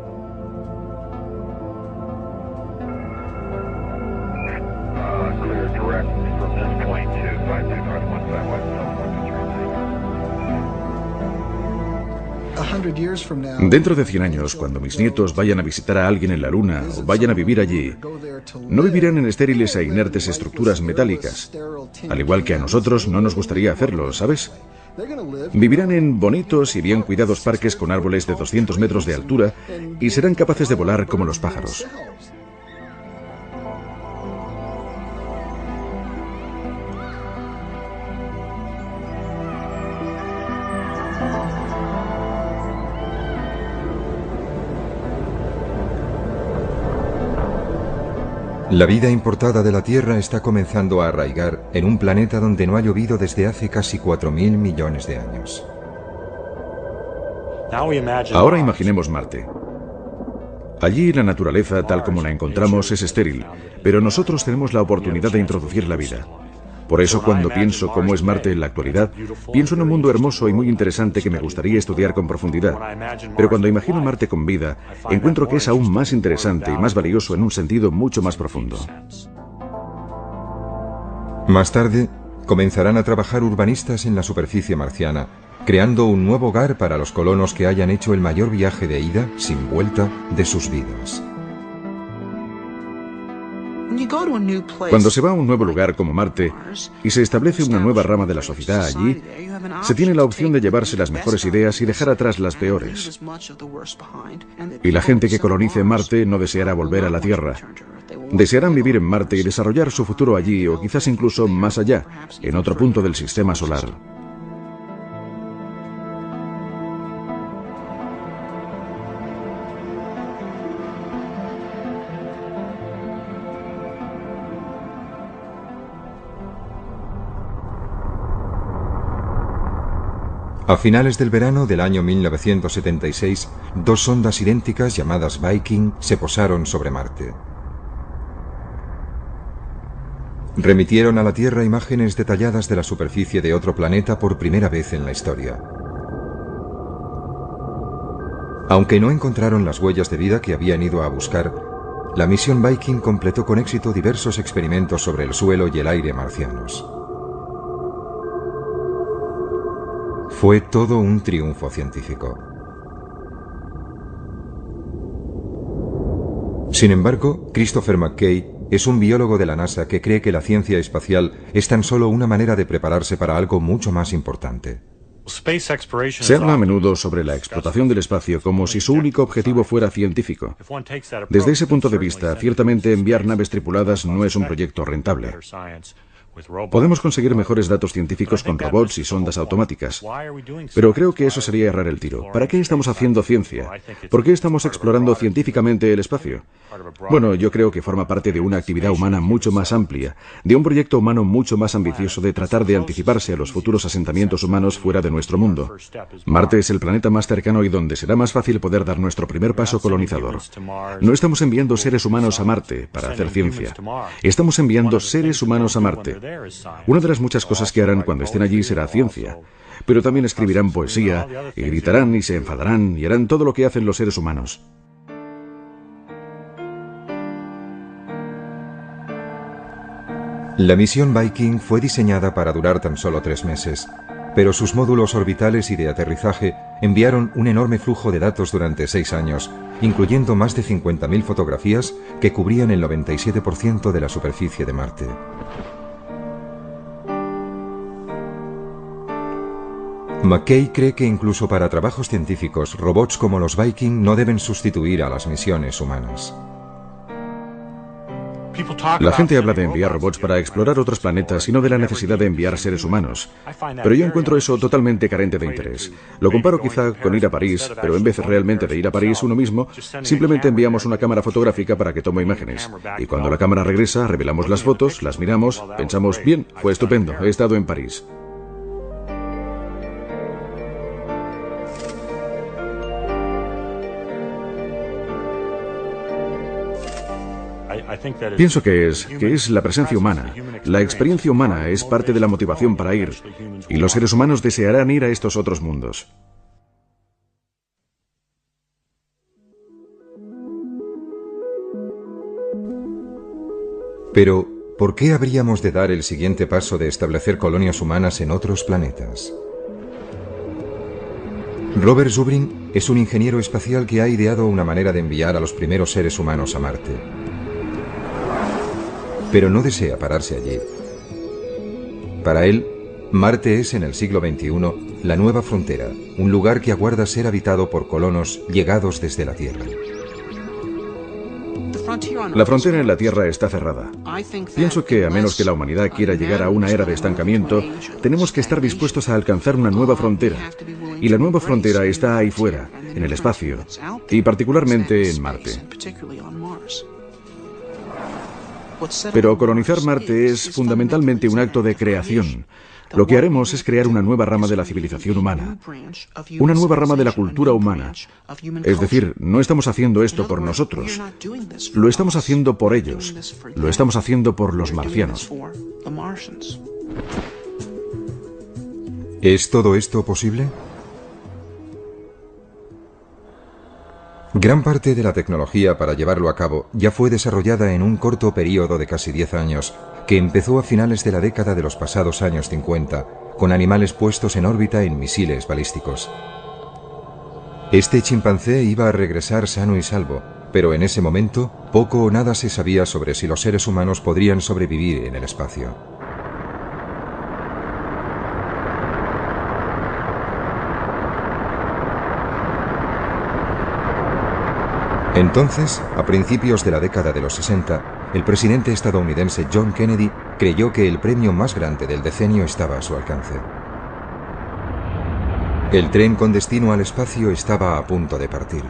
Dentro de 100 años, cuando mis nietos vayan a visitar a alguien en la Luna o vayan a vivir allí, no vivirán en estériles e inertes estructuras metálicas, al igual que a nosotros no nos gustaría hacerlo, ¿sabes? Vivirán en bonitos y bien cuidados parques con árboles de 200 metros de altura y serán capaces de volar como los pájaros. La vida importada de la Tierra está comenzando a arraigar en un planeta donde no ha llovido desde hace casi 4.000 millones de años. Ahora imaginemos Marte. Allí la naturaleza, tal como la encontramos, es estéril, pero nosotros tenemos la oportunidad de introducir la vida. Por eso, cuando pienso cómo es Marte en la actualidad, pienso en un mundo hermoso y muy interesante que me gustaría estudiar con profundidad. Pero cuando imagino Marte con vida, encuentro que es aún más interesante y más valioso en un sentido mucho más profundo. Más tarde, comenzarán a trabajar urbanistas en la superficie marciana, creando un nuevo hogar para los colonos que hayan hecho el mayor viaje de ida, sin vuelta, de sus vidas. Cuando se va a un nuevo lugar como Marte y se establece una nueva rama de la sociedad allí, se tiene la opción de llevarse las mejores ideas y dejar atrás las peores. Y la gente que colonice Marte no deseará volver a la Tierra. Desearán vivir en Marte y desarrollar su futuro allí, o quizás incluso más allá, en otro punto del sistema solar. A finales del verano del año 1976, dos sondas idénticas llamadas Viking se posaron sobre Marte. Remitieron a la Tierra imágenes detalladas de la superficie de otro planeta por primera vez en la historia. Aunque no encontraron las huellas de vida que habían ido a buscar, la misión Viking completó con éxito diversos experimentos sobre el suelo y el aire marcianos. Fue todo un triunfo científico. Sin embargo, Christopher McKay es un biólogo de la NASA que cree que la ciencia espacial es tan solo una manera de prepararse para algo mucho más importante. Se habla a menudo sobre la explotación del espacio como si su único objetivo fuera científico. Desde ese punto de vista, ciertamente enviar naves tripuladas no es un proyecto rentable. Podemos conseguir mejores datos científicos con robots y sondas automáticas. Pero creo que eso sería errar el tiro. ¿Para qué estamos haciendo ciencia? ¿Por qué estamos explorando científicamente el espacio? Bueno, yo creo que forma parte de una actividad humana mucho más amplia, de un proyecto humano mucho más ambicioso de tratar de anticiparse a los futuros asentamientos humanos fuera de nuestro mundo. Marte es el planeta más cercano y donde será más fácil poder dar nuestro primer paso colonizador. No estamos enviando seres humanos a Marte para hacer ciencia. Estamos enviando seres humanos a Marte. Una de las muchas cosas que harán cuando estén allí será ciencia, pero también escribirán poesía, y gritarán y se enfadarán y harán todo lo que hacen los seres humanos. La misión Viking fue diseñada para durar tan solo 3 meses, pero sus módulos orbitales y de aterrizaje enviaron un enorme flujo de datos durante 6 años, incluyendo más de 50.000 fotografías que cubrían el 97% de la superficie de Marte. McKay cree que incluso para trabajos científicos, robots como los Viking no deben sustituir a las misiones humanas. La gente habla de enviar robots para explorar otros planetas y no de la necesidad de enviar seres humanos. Pero yo encuentro eso totalmente carente de interés. Lo comparo quizá con ir a París, pero en vez realmente de ir a París uno mismo, simplemente enviamos una cámara fotográfica para que tome imágenes. Y cuando la cámara regresa, revelamos las fotos, las miramos, pensamos, bien, fue estupendo, he estado en París. Pienso que es la presencia humana. La experiencia humana es parte de la motivación para ir, y los seres humanos desearán ir a estos otros mundos. Pero, ¿por qué habríamos de dar el siguiente paso de establecer colonias humanas en otros planetas? Robert Zubrin es un ingeniero espacial que ha ideado una manera de enviar a los primeros seres humanos a Marte. Pero no desea pararse allí. Para él, Marte es en el siglo XXI la nueva frontera, un lugar que aguarda ser habitado por colonos llegados desde la Tierra. La frontera en la Tierra está cerrada. Pienso que, a menos que la humanidad quiera llegar a una era de estancamiento, tenemos que estar dispuestos a alcanzar una nueva frontera. Y la nueva frontera está ahí fuera, en el espacio, y particularmente en Marte. Pero colonizar Marte es fundamentalmente un acto de creación. Lo que haremos es crear una nueva rama de la civilización humana, una nueva rama de la cultura humana. Es decir, no estamos haciendo esto por nosotros, lo estamos haciendo por ellos, lo estamos haciendo por los marcianos. ¿Es todo esto posible? Gran parte de la tecnología para llevarlo a cabo ya fue desarrollada en un corto período de casi 10 años, que empezó a finales de la década de los pasados años 50, con animales puestos en órbita en misiles balísticos. Este chimpancé iba a regresar sano y salvo, pero en ese momento poco o nada se sabía sobre si los seres humanos podrían sobrevivir en el espacio. Entonces, a principios de la década de los 60, el presidente estadounidense John Kennedy creyó que el premio más grande del decenio estaba a su alcance. El tren con destino al espacio estaba a punto de partir.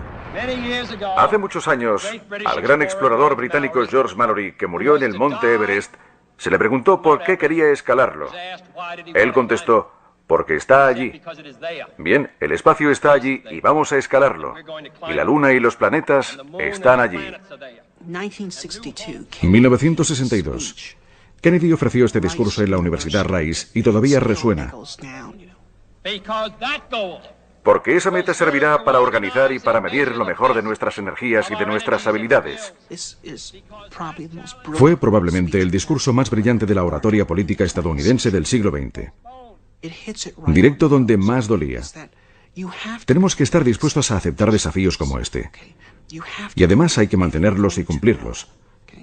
Hace muchos años, al gran explorador británico George Mallory, que murió en el monte Everest, se le preguntó por qué quería escalarlo. Él contestó: porque está allí. Bien, el espacio está allí y vamos a escalarlo. Y la Luna y los planetas están allí. 1962. Kennedy ofreció este discurso en la Universidad Rice y todavía resuena. Porque esa meta servirá para organizar y para medir lo mejor de nuestras energías y de nuestras habilidades. Fue probablemente el discurso más brillante de la oratoria política estadounidense del siglo XX. Directo donde más dolía. Tenemos que estar dispuestos a aceptar desafíos como este. Y además hay que mantenerlos y cumplirlos.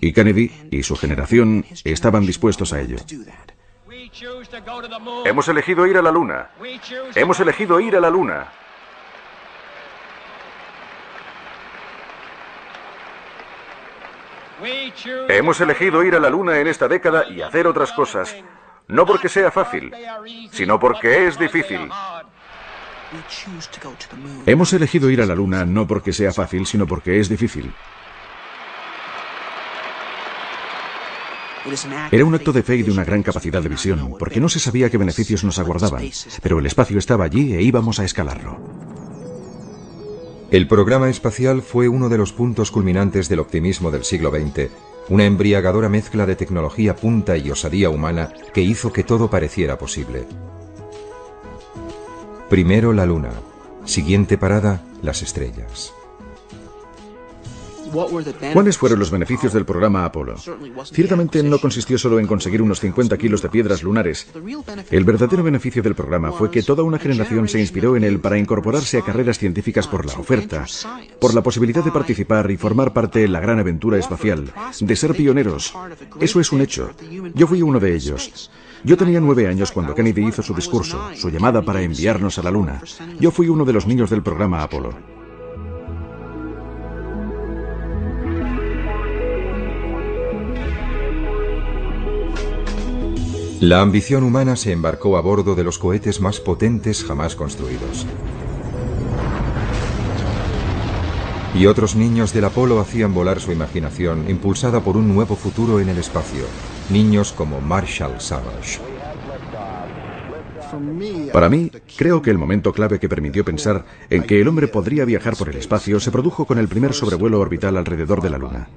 Y Kennedy y su generación estaban dispuestos a ello. Hemos elegido ir a la Luna. Hemos elegido ir a la Luna. Hemos elegido ir a la Luna en esta década y hacer otras cosas. No porque sea fácil, sino porque es difícil. Hemos elegido ir a la Luna no porque sea fácil, sino porque es difícil. Era un acto de fe y de una gran capacidad de visión, porque no se sabía qué beneficios nos aguardaban, pero el espacio estaba allí e íbamos a escalarlo. El programa espacial fue uno de los puntos culminantes del optimismo del siglo XX, una embriagadora mezcla de tecnología punta y osadía humana que hizo que todo pareciera posible. Primero la Luna, siguiente parada, las estrellas. ¿Cuáles fueron los beneficios del programa Apolo? Ciertamente no consistió solo en conseguir unos 50 kilos de piedras lunares. El verdadero beneficio del programa fue que toda una generación se inspiró en él para incorporarse a carreras científicas por la oferta, por la posibilidad de participar y formar parte de la gran aventura espacial, de ser pioneros. Eso es un hecho. Yo fui uno de ellos. Yo tenía 9 años cuando Kennedy hizo su discurso, su llamada para enviarnos a la Luna. Yo fui uno de los niños del programa Apolo. La ambición humana se embarcó a bordo de los cohetes más potentes jamás construidos. Y otros niños del Apolo hacían volar su imaginación, impulsada por un nuevo futuro en el espacio. Niños como Marshall Savage. Para mí, creo que el momento clave que permitió pensar en que el hombre podría viajar por el espacio se produjo con el primer sobrevuelo orbital alrededor de la Luna.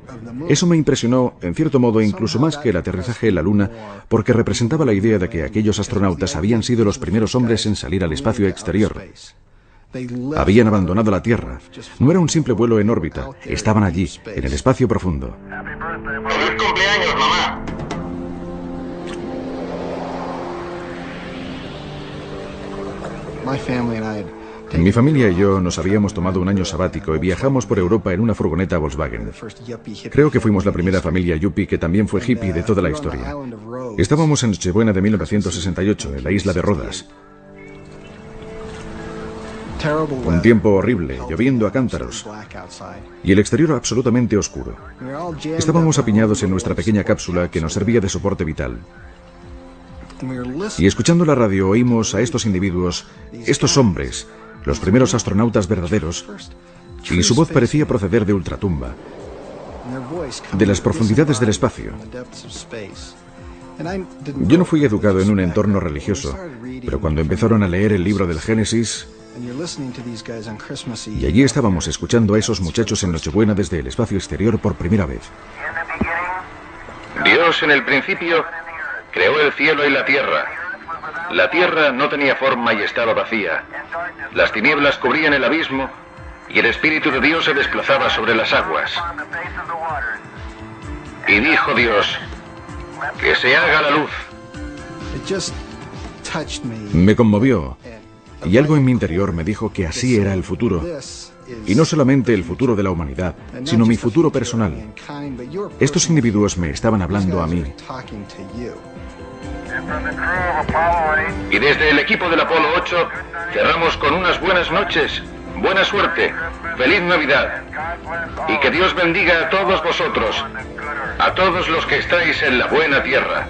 Eso me impresionó, en cierto modo, incluso más que el aterrizaje en la Luna, porque representaba la idea de que aquellos astronautas habían sido los primeros hombres en salir al espacio exterior. Habían abandonado la Tierra. No era un simple vuelo en órbita. Estaban allí, en el espacio profundo. ¡Feliz cumpleaños, mamá! Mi familia y yo nos habíamos tomado un año sabático y viajamos por Europa en una furgoneta Volkswagen. Creo que fuimos la primera familia yuppie que también fue hippie de toda la historia. Estábamos en Nochebuena de 1968, en la isla de Rodas. Un tiempo horrible, lloviendo a cántaros, y el exterior absolutamente oscuro. Estábamos apiñados en nuestra pequeña cápsula que nos servía de soporte vital. Y escuchando la radio oímos a estos individuos, estos hombres, los primeros astronautas verdaderos, y su voz parecía proceder de ultratumba, de las profundidades del espacio. Yo no fui educado en un entorno religioso, pero cuando empezaron a leer el libro del Génesis, y allí estábamos escuchando a esos muchachos en Nochebuena desde el espacio exterior por primera vez. Dios en el principio creó el cielo y la tierra. La tierra no tenía forma y estaba vacía. Las tinieblas cubrían el abismo y el Espíritu de Dios se desplazaba sobre las aguas. Y dijo Dios, que se haga la luz. Me conmovió, y algo en mi interior me dijo que así era el futuro. Y no solamente el futuro de la humanidad, sino mi futuro personal. Estos individuos me estaban hablando a mí. Y desde el equipo del Apolo 8 cerramos con unas buenas noches, buena suerte, feliz Navidad. Y que Dios bendiga a todos vosotros, a todos los que estáis en la buena tierra.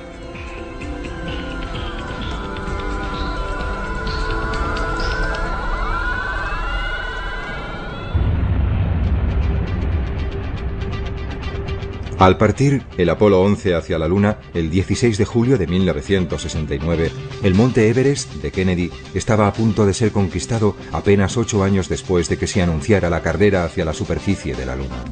Al partir el Apolo 11 hacia la Luna, el 16 de julio de 1969, el monte Everest de Kennedy estaba a punto de ser conquistado apenas 8 años después de que se anunciara la carrera hacia la superficie de la Luna.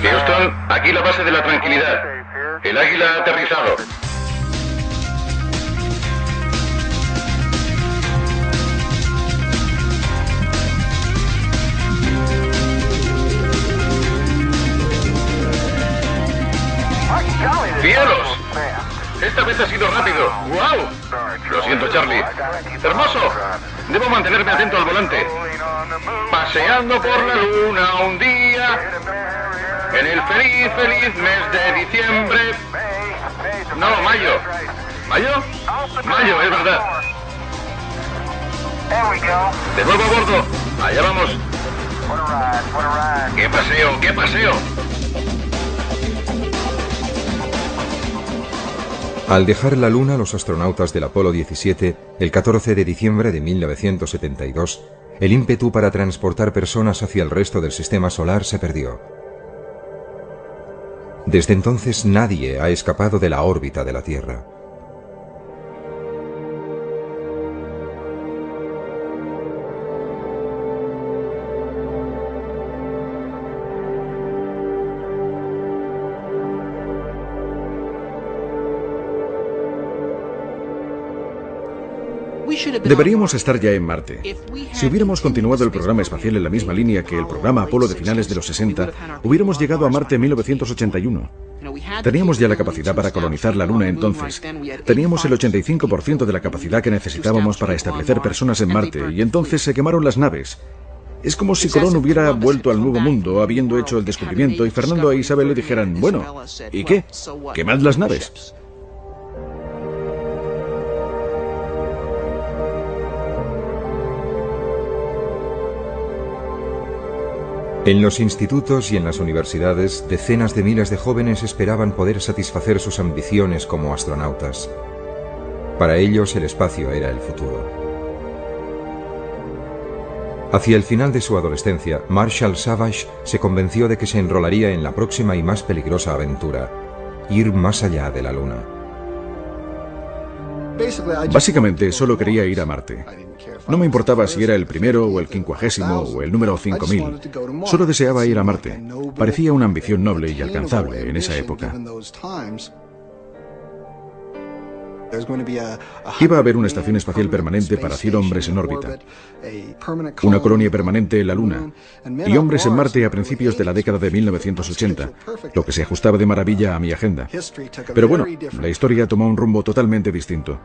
Houston, aquí la base de la tranquilidad. El Águila ha aterrizado. ¡Cielos! Esta vez ha sido rápido. ¡Wow! Lo siento, Charlie. ¡Hermoso! Debo mantenerme atento al volante. Paseando por la luna un día, en el feliz, feliz mes de diciembre. No, mayo. ¿Mayo? Mayo, es verdad. De nuevo a bordo. Allá vamos. ¡Qué paseo, qué paseo! Al dejar la Luna, los astronautas del Apolo 17, el 14 de diciembre de 1972, el ímpetu para transportar personas hacia el resto del sistema solar se perdió. Desde entonces nadie ha escapado de la órbita de la Tierra. Deberíamos estar ya en Marte. Si hubiéramos continuado el programa espacial en la misma línea que el programa Apolo de finales de los 60, hubiéramos llegado a Marte en 1981. Teníamos ya la capacidad para colonizar la Luna entonces. Teníamos el 85% de la capacidad que necesitábamos para establecer personas en Marte, y entonces se quemaron las naves. Es como si Colón hubiera vuelto al Nuevo Mundo habiendo hecho el descubrimiento y Fernando e Isabel le dijeran, bueno, ¿y qué? ¡Quemad las naves! En los institutos y en las universidades, decenas de miles de jóvenes esperaban poder satisfacer sus ambiciones como astronautas. Para ellos, el espacio era el futuro. Hacia el final de su adolescencia, Marshall Savage se convenció de que se enrolaría en la próxima y más peligrosa aventura: ir más allá de la Luna. Básicamente, solo quería ir a Marte. No me importaba si era el primero o el 50º o el número 5000. Solo deseaba ir a Marte. Parecía una ambición noble y alcanzable en esa época. Iba a haber una estación espacial permanente para 100 hombres en órbita, una colonia permanente en la Luna y hombres en Marte a principios de la década de 1980, lo que se ajustaba de maravilla a mi agenda. Pero bueno, la historia tomó un rumbo totalmente distinto.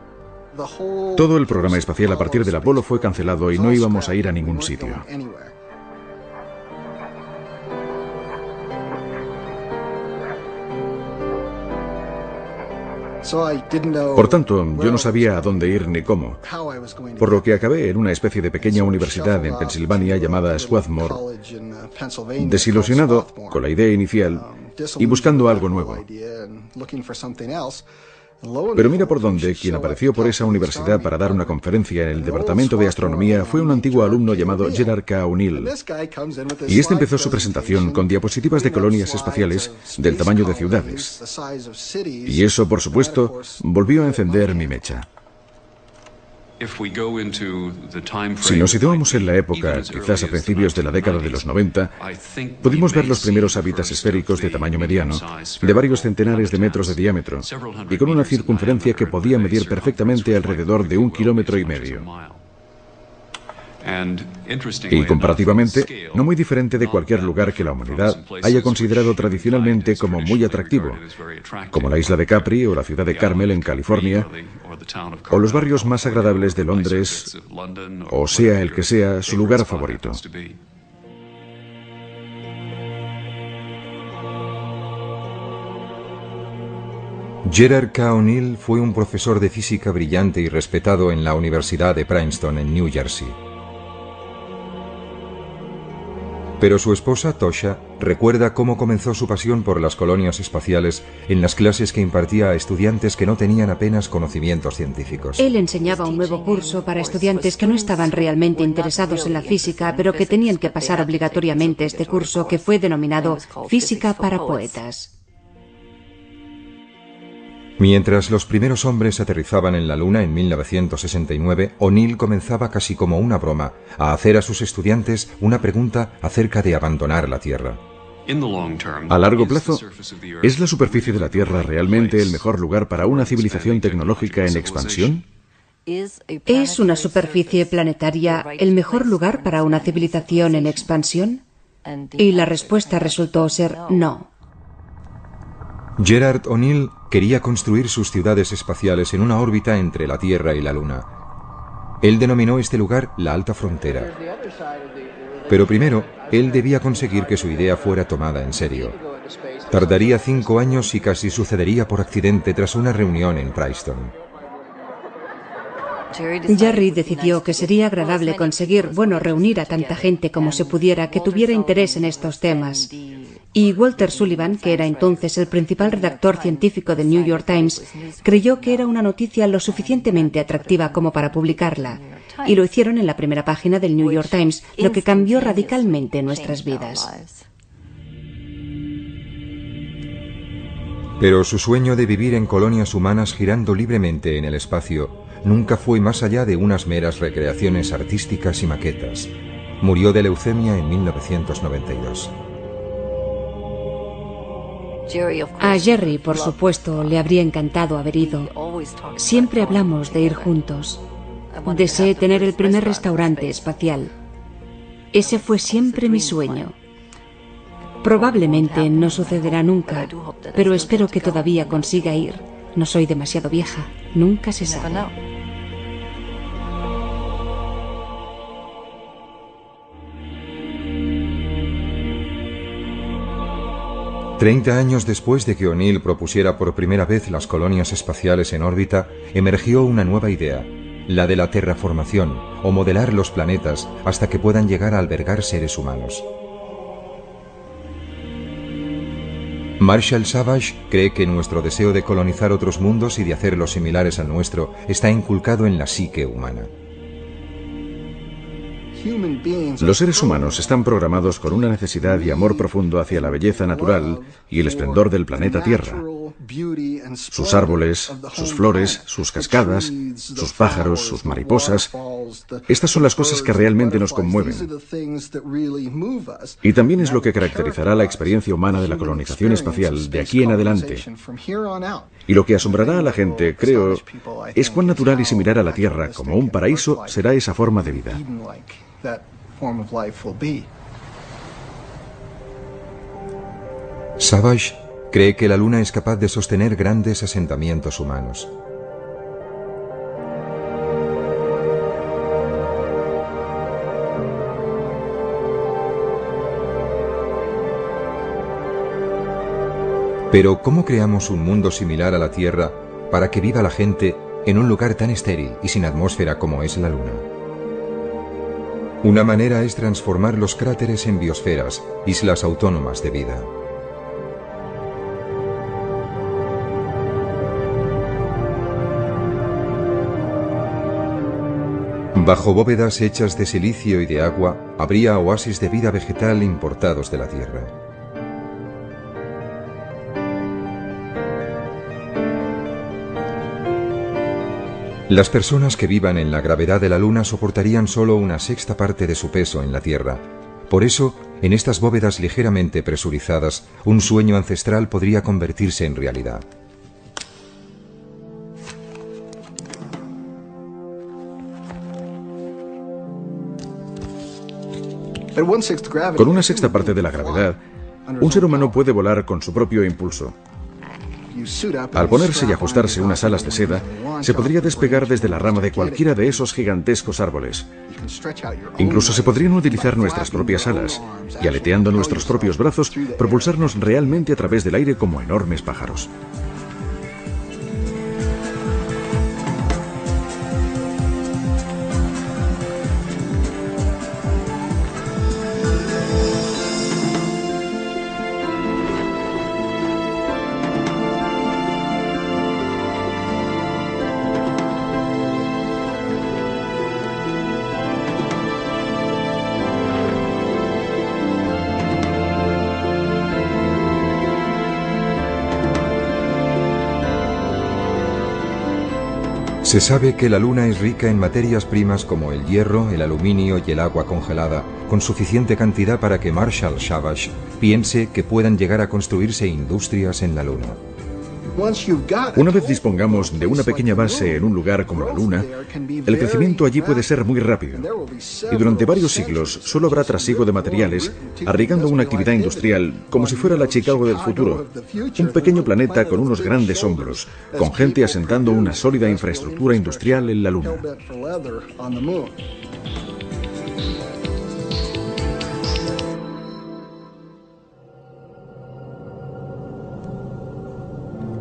Todo el programa espacial a partir del Apolo fue cancelado y no íbamos a ir a ningún sitio. Por tanto, yo no sabía a dónde ir ni cómo, por lo que acabé en una especie de pequeña universidad en Pensilvania llamada Swarthmore, desilusionado con la idea inicial y buscando algo nuevo. Pero mira por dónde, quien apareció por esa universidad para dar una conferencia en el departamento de astronomía fue un antiguo alumno llamado Gerard K. O'Neill. Y este empezó su presentación con diapositivas de colonias espaciales del tamaño de ciudades. Y eso, por supuesto, volvió a encender mi mecha. Si nos situamos en la época, quizás a principios de la década de los 90, pudimos ver los primeros hábitats esféricos de tamaño mediano, de varios centenares de metros de diámetro, y con una circunferencia que podía medir perfectamente alrededor de 1,5 kilómetros. Y comparativamente, no muy diferente de cualquier lugar que la humanidad haya considerado tradicionalmente como muy atractivo, como la isla de Capri o la ciudad de Carmel en California, o los barrios más agradables de Londres, o sea el que sea su lugar favorito. Gerard K. O'Neill fue un profesor de física brillante y respetado en la Universidad de Princeton en New Jersey. Pero su esposa, Tosha, recuerda cómo comenzó su pasión por las colonias espaciales en las clases que impartía a estudiantes que no tenían apenas conocimientos científicos. Él enseñaba un nuevo curso para estudiantes que no estaban realmente interesados en la física, pero que tenían que pasar obligatoriamente este curso que fue denominado Física para Poetas. Mientras los primeros hombres aterrizaban en la Luna en 1969, O'Neill comenzaba casi como una broma a hacer a sus estudiantes una pregunta acerca de abandonar la Tierra. A largo plazo, ¿es la superficie de la Tierra realmente el mejor lugar para una civilización tecnológica en expansión? ¿Es una superficie planetaria el mejor lugar para una civilización en expansión? Y la respuesta resultó ser no. Gerard O'Neill quería construir sus ciudades espaciales en una órbita entre la Tierra y la Luna. Él denominó este lugar la Alta Frontera. Pero primero, él debía conseguir que su idea fuera tomada en serio. Tardaría 5 años y casi sucedería por accidente tras una reunión en Princeton. Jerry decidió que sería agradable conseguir, reunir a tanta gente como se pudiera que tuviera interés en estos temas. Y Walter Sullivan, que era entonces el principal redactor científico del New York Times, creyó que era una noticia lo suficientemente atractiva como para publicarla. Y lo hicieron en la primera página del New York Times, lo que cambió radicalmente nuestras vidas. Pero su sueño de vivir en colonias humanas girando libremente en el espacio nunca fue más allá de unas meras recreaciones artísticas y maquetas. Murió de leucemia en 1992. A Jerry, por supuesto, le habría encantado haber ido. Siempre hablamos de ir juntos. Deseé tener el primer restaurante espacial. Ese fue siempre mi sueño. Probablemente no sucederá nunca, pero espero que todavía consiga ir. No soy demasiado vieja, nunca se sabe. 30 años después de que O'Neill propusiera por primera vez las colonias espaciales en órbita, emergió una nueva idea, la de la terraformación, o modelar los planetas hasta que puedan llegar a albergar seres humanos. Marshall Savage cree que nuestro deseo de colonizar otros mundos y de hacerlos similares al nuestro está inculcado en la psique humana. Los seres humanos están programados con una necesidad y amor profundo hacia la belleza natural y el esplendor del planeta Tierra. Sus árboles, sus flores, sus cascadas, sus pájaros, sus mariposas. Estas son las cosas que realmente nos conmueven. Y también es lo que caracterizará la experiencia humana de la colonización espacial de aquí en adelante. Y lo que asombrará a la gente, creo, es cuán natural y similar a la Tierra como un paraíso será esa forma de vida. Savage cree que la Luna es capaz de sostener grandes asentamientos humanos. Pero ¿cómo creamos un mundo similar a la Tierra para que viva la gente en un lugar tan estéril y sin atmósfera como es la Luna? Una manera es transformar los cráteres en biosferas, islas autónomas de vida. Bajo bóvedas hechas de silicio y de agua, habría oasis de vida vegetal importados de la Tierra. Las personas que vivan en la gravedad de la Luna soportarían solo una sexta parte de su peso en la Tierra. Por eso, en estas bóvedas ligeramente presurizadas, un sueño ancestral podría convertirse en realidad. Con una sexta parte de la gravedad, un ser humano puede volar con su propio impulso. Al ponerse y ajustarse unas alas de seda, se podría despegar desde la rama de cualquiera de esos gigantescos árboles. Incluso se podrían utilizar nuestras propias alas y, aleteando nuestros propios brazos, propulsarnos realmente a través del aire como enormes pájaros. Se sabe que la Luna es rica en materias primas como el hierro, el aluminio y el agua congelada, con suficiente cantidad para que Marshall Savage piense que puedan llegar a construirse industrias en la Luna. Una vez dispongamos de una pequeña base en un lugar como la Luna, el crecimiento allí puede ser muy rápido. Y durante varios siglos solo habrá trasiego de materiales, arriesgando una actividad industrial como si fuera la Chicago del futuro. Un pequeño planeta con unos grandes hombros, con gente asentando una sólida infraestructura industrial en la Luna.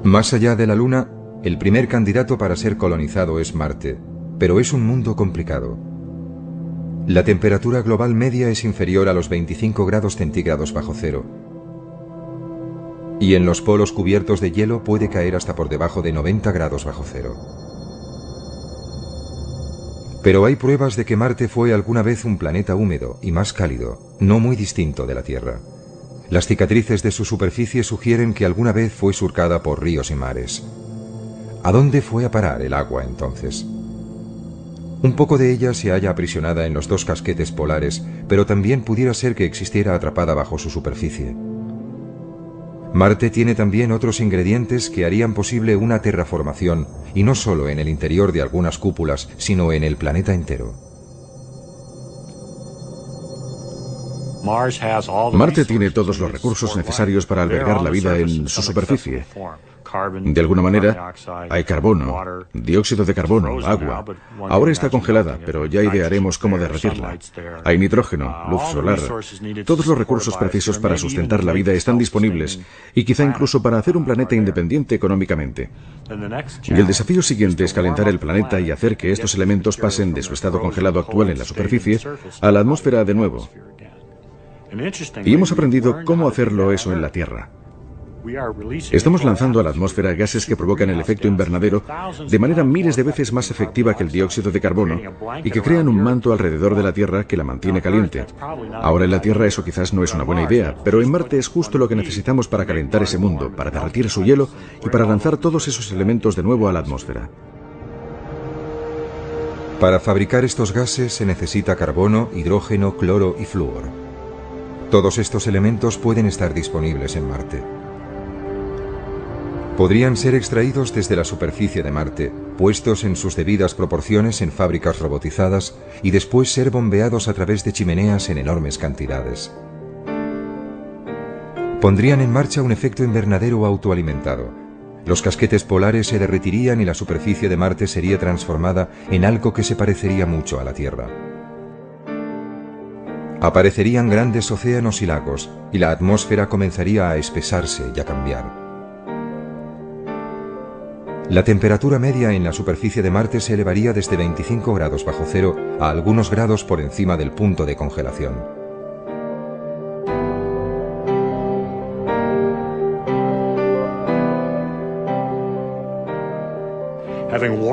Más allá de la Luna, el primer candidato para ser colonizado es Marte, pero es un mundo complicado. La temperatura global media es inferior a los 25 grados centígrados bajo cero. Y en los polos cubiertos de hielo puede caer hasta por debajo de 90 grados bajo cero. Pero hay pruebas de que Marte fue alguna vez un planeta húmedo y más cálido, no muy distinto de la Tierra. Las cicatrices de su superficie sugieren que alguna vez fue surcada por ríos y mares. ¿A dónde fue a parar el agua entonces? Un poco de ella se halla aprisionada en los dos casquetes polares, pero también pudiera ser que existiera atrapada bajo su superficie. Marte tiene también otros ingredientes que harían posible una terraformación, y no solo en el interior de algunas cúpulas, sino en el planeta entero. Marte tiene todos los recursos necesarios para albergar la vida en su superficie. De alguna manera, hay carbono, dióxido de carbono, agua. Ahora está congelada, pero ya idearemos cómo derretirla. Hay nitrógeno, luz solar. Todos los recursos precisos para sustentar la vida están disponibles, y quizá incluso para hacer un planeta independiente económicamente. Y el desafío siguiente es calentar el planeta y hacer que estos elementos pasen de su estado congelado actual en la superficie a la atmósfera de nuevo. Y hemos aprendido cómo hacerlo eso en la Tierra. Estamos lanzando a la atmósfera gases que provocan el efecto invernadero de manera miles de veces más efectiva que el dióxido de carbono y que crean un manto alrededor de la Tierra que la mantiene caliente. Ahora en la Tierra eso quizás no es una buena idea, pero en Marte es justo lo que necesitamos para calentar ese mundo, para derretir su hielo y para lanzar todos esos elementos de nuevo a la atmósfera. Para fabricar estos gases se necesita carbono, hidrógeno, cloro y flúor. Todos estos elementos pueden estar disponibles en Marte. Podrían ser extraídos desde la superficie de Marte, puestos en sus debidas proporciones en fábricas robotizadas y después ser bombeados a través de chimeneas en enormes cantidades. Pondrían en marcha un efecto invernadero autoalimentado. Los casquetes polares se derretirían y la superficie de Marte sería transformada en algo que se parecería mucho a la Tierra. Aparecerían grandes océanos y lagos, y la atmósfera comenzaría a espesarse y a cambiar. La temperatura media en la superficie de Marte se elevaría desde 25 grados bajo cero a algunos grados por encima del punto de congelación.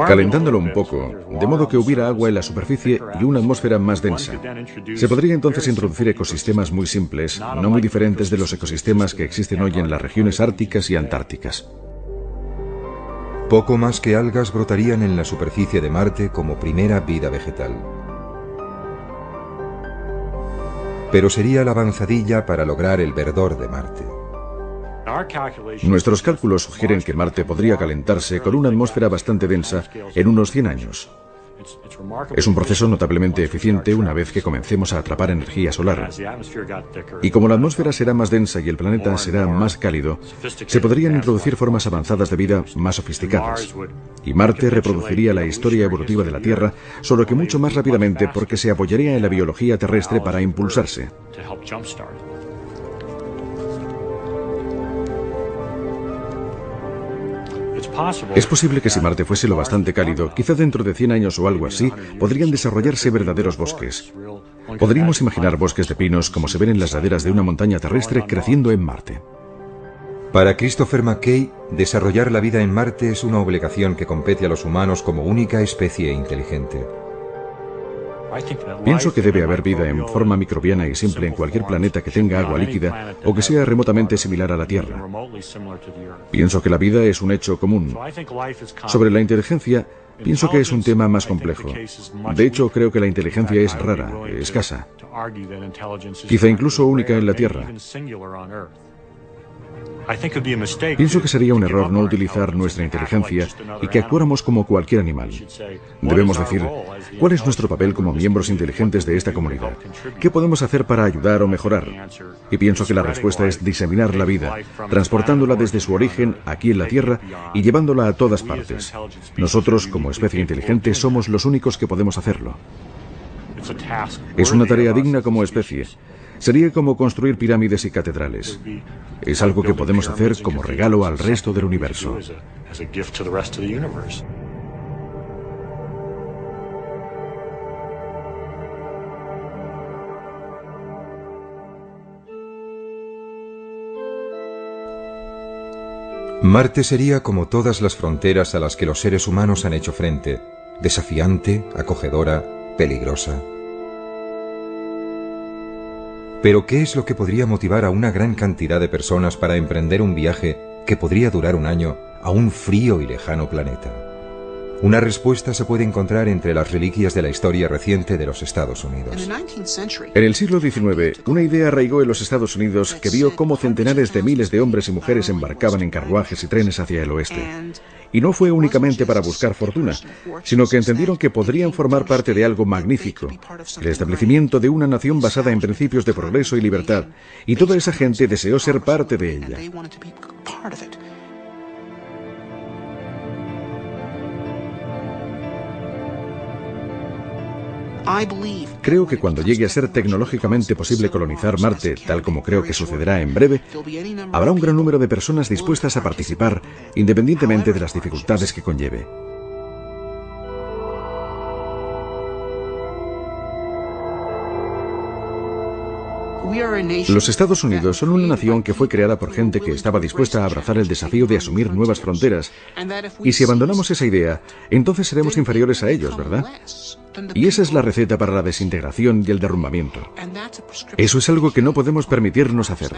calentándolo un poco, de modo que hubiera agua en la superficie y una atmósfera más densa. Se podría entonces introducir ecosistemas muy simples, no muy diferentes de los ecosistemas que existen hoy en las regiones árticas y antárticas. Poco más que algas brotarían en la superficie de Marte como primera vida vegetal. Pero sería la avanzadilla para lograr el verdor de Marte. Nuestros cálculos sugieren que Marte podría calentarse con una atmósfera bastante densa en unos 100 años. Es un proceso notablemente eficiente una vez que comencemos a atrapar energía solar. Y como la atmósfera será más densa y el planeta será más cálido, se podrían introducir formas avanzadas de vida más sofisticadas. Y Marte reproduciría la historia evolutiva de la Tierra, solo que mucho más rápidamente porque se apoyaría en la biología terrestre para impulsarse. Es posible que si Marte fuese lo bastante cálido, quizá dentro de 100 años o algo así, podrían desarrollarse verdaderos bosques. Podríamos imaginar bosques de pinos como se ven en las laderas de una montaña terrestre creciendo en Marte. Para Christopher McKay, desarrollar la vida en Marte es una obligación que compete a los humanos como única especie inteligente. Pienso que debe haber vida en forma microbiana y simple en cualquier planeta que tenga agua líquida o que sea remotamente similar a la Tierra. Pienso que la vida es un hecho común. Sobre la inteligencia, pienso que es un tema más complejo. De hecho, creo que la inteligencia es rara, escasa, quizá incluso única en la Tierra. Pienso que sería un error no utilizar nuestra inteligencia y que actuáramos como cualquier animal. Debemos decir, ¿cuál es nuestro papel como miembros inteligentes de esta comunidad? ¿Qué podemos hacer para ayudar o mejorar? Y pienso que la respuesta es diseminar la vida, transportándola desde su origen aquí en la Tierra y llevándola a todas partes. Nosotros, como especie inteligente, somos los únicos que podemos hacerlo. Es una tarea digna como especie. Sería como construir pirámides y catedrales. Es algo que podemos hacer como regalo al resto del universo. Marte sería como todas las fronteras a las que los seres humanos han hecho frente, desafiante, acogedora, peligrosa. Pero ¿qué es lo que podría motivar a una gran cantidad de personas para emprender un viaje que podría durar un año a un frío y lejano planeta? Una respuesta se puede encontrar entre las reliquias de la historia reciente de los Estados Unidos. En el siglo XIX, una idea arraigó en los Estados Unidos que vio cómo centenares de miles de hombres y mujeres embarcaban en carruajes y trenes hacia el oeste. Y no fue únicamente para buscar fortuna, sino que entendieron que podrían formar parte de algo magnífico, el establecimiento de una nación basada en principios de progreso y libertad, y toda esa gente deseó ser parte de ella. Creo que cuando llegue a ser tecnológicamente posible colonizar Marte, tal como creo que sucederá en breve, habrá un gran número de personas dispuestas a participar, independientemente de las dificultades que conlleve. Los Estados Unidos son una nación que fue creada por gente que estaba dispuesta a abrazar el desafío de asumir nuevas fronteras. Y si abandonamos esa idea, entonces seremos inferiores a ellos, ¿verdad? Y esa es la receta para la desintegración y el derrumbamiento. Eso es algo que no podemos permitirnos hacer.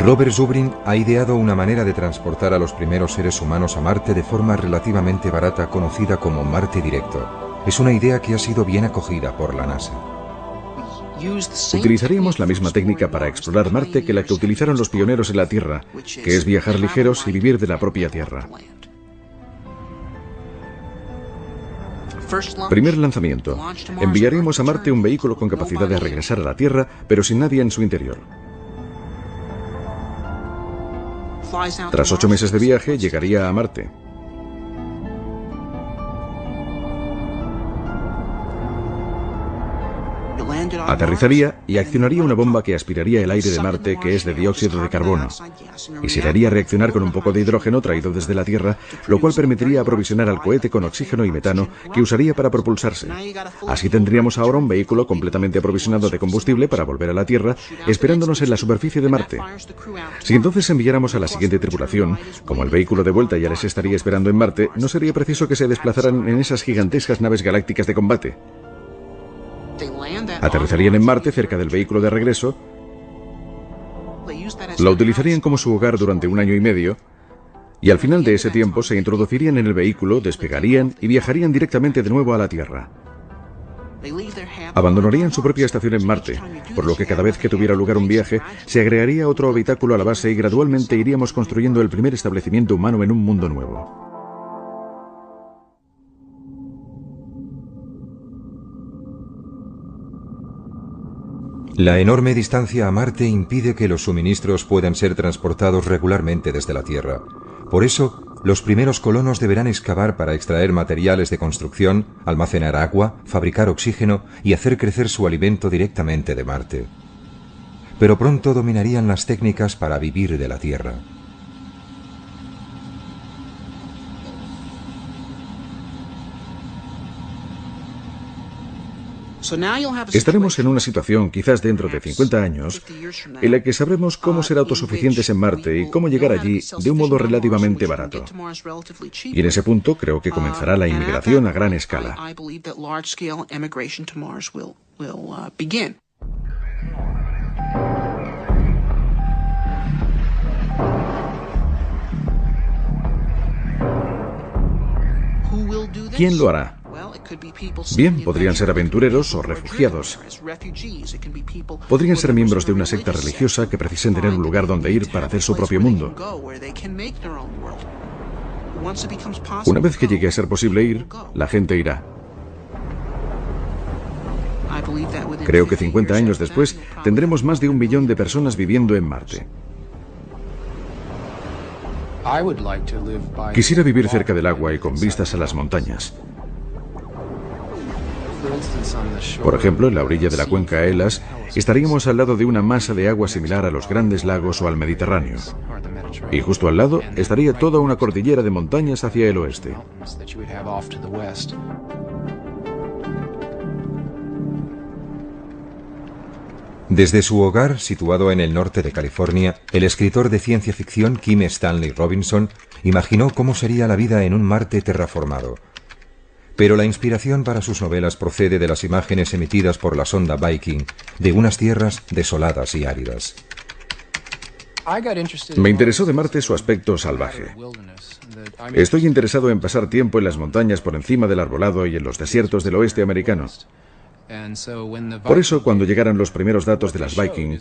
Robert Zubrin ha ideado una manera de transportar a los primeros seres humanos a Marte de forma relativamente barata conocida como Marte Directo. Es una idea que ha sido bien acogida por la NASA. Utilizaríamos la misma técnica para explorar Marte que la que utilizaron los pioneros en la Tierra, que es viajar ligeros y vivir de la propia Tierra. Primer lanzamiento. Enviaremos a Marte un vehículo con capacidad de regresar a la Tierra, pero sin nadie en su interior. Tras 8 meses de viaje, llegaría a Marte. Aterrizaría y accionaría una bomba que aspiraría el aire de Marte, que es de dióxido de carbono, y se le haría reaccionar con un poco de hidrógeno traído desde la Tierra, lo cual permitiría aprovisionar al cohete con oxígeno y metano que usaría para propulsarse. Así tendríamos ahora un vehículo completamente aprovisionado de combustible para volver a la Tierra, esperándonos en la superficie de Marte. Si entonces enviáramos a la siguiente tripulación, como el vehículo de vuelta ya les estaría esperando en Marte, no sería preciso que se desplazaran en esas gigantescas naves galácticas de combate. Aterrizarían en Marte cerca del vehículo de regreso, la utilizarían como su hogar durante 1 año y medio, y al final de ese tiempo se introducirían en el vehículo, despegarían y viajarían directamente de nuevo a la Tierra. Abandonarían su propia estación en Marte, por lo que cada vez que tuviera lugar un viaje, se agregaría otro habitáculo a la base y gradualmente iríamos construyendo el primer establecimiento humano en un mundo nuevo. La enorme distancia a Marte impide que los suministros puedan ser transportados regularmente desde la Tierra. Por eso, los primeros colonos deberán excavar para extraer materiales de construcción, almacenar agua, fabricar oxígeno y hacer crecer su alimento directamente de Marte. Pero pronto dominarían las técnicas para vivir de la Tierra. Estaremos en una situación, quizás dentro de 50 años, en la que sabremos cómo ser autosuficientes en Marte y cómo llegar allí de un modo relativamente barato. Y en ese punto creo que comenzará la inmigración a gran escala. ¿Quién lo hará? Bien, podrían ser aventureros o refugiados. Podrían ser miembros de una secta religiosa que precisen tener un lugar donde ir para hacer su propio mundo. Una vez que llegue a ser posible ir, la gente irá. Creo que 50 años después tendremos más de 1 millón de personas viviendo en Marte. Quisiera vivir cerca del agua y con vistas a las montañas. Por ejemplo, en la orilla de la cuenca Elas, estaríamos al lado de una masa de agua similar a los grandes lagos o al Mediterráneo. Y justo al lado estaría toda una cordillera de montañas hacia el oeste. Desde su hogar, situado en el norte de California, el escritor de ciencia ficción Kim Stanley Robinson imaginó cómo sería la vida en un Marte terraformado. Pero la inspiración para sus novelas procede de las imágenes emitidas por la sonda Viking de unas tierras desoladas y áridas. Me interesó de Marte su aspecto salvaje. Estoy interesado en pasar tiempo en las montañas por encima del arbolado y en los desiertos del oeste americano. Por eso, cuando llegaran los primeros datos de las Viking,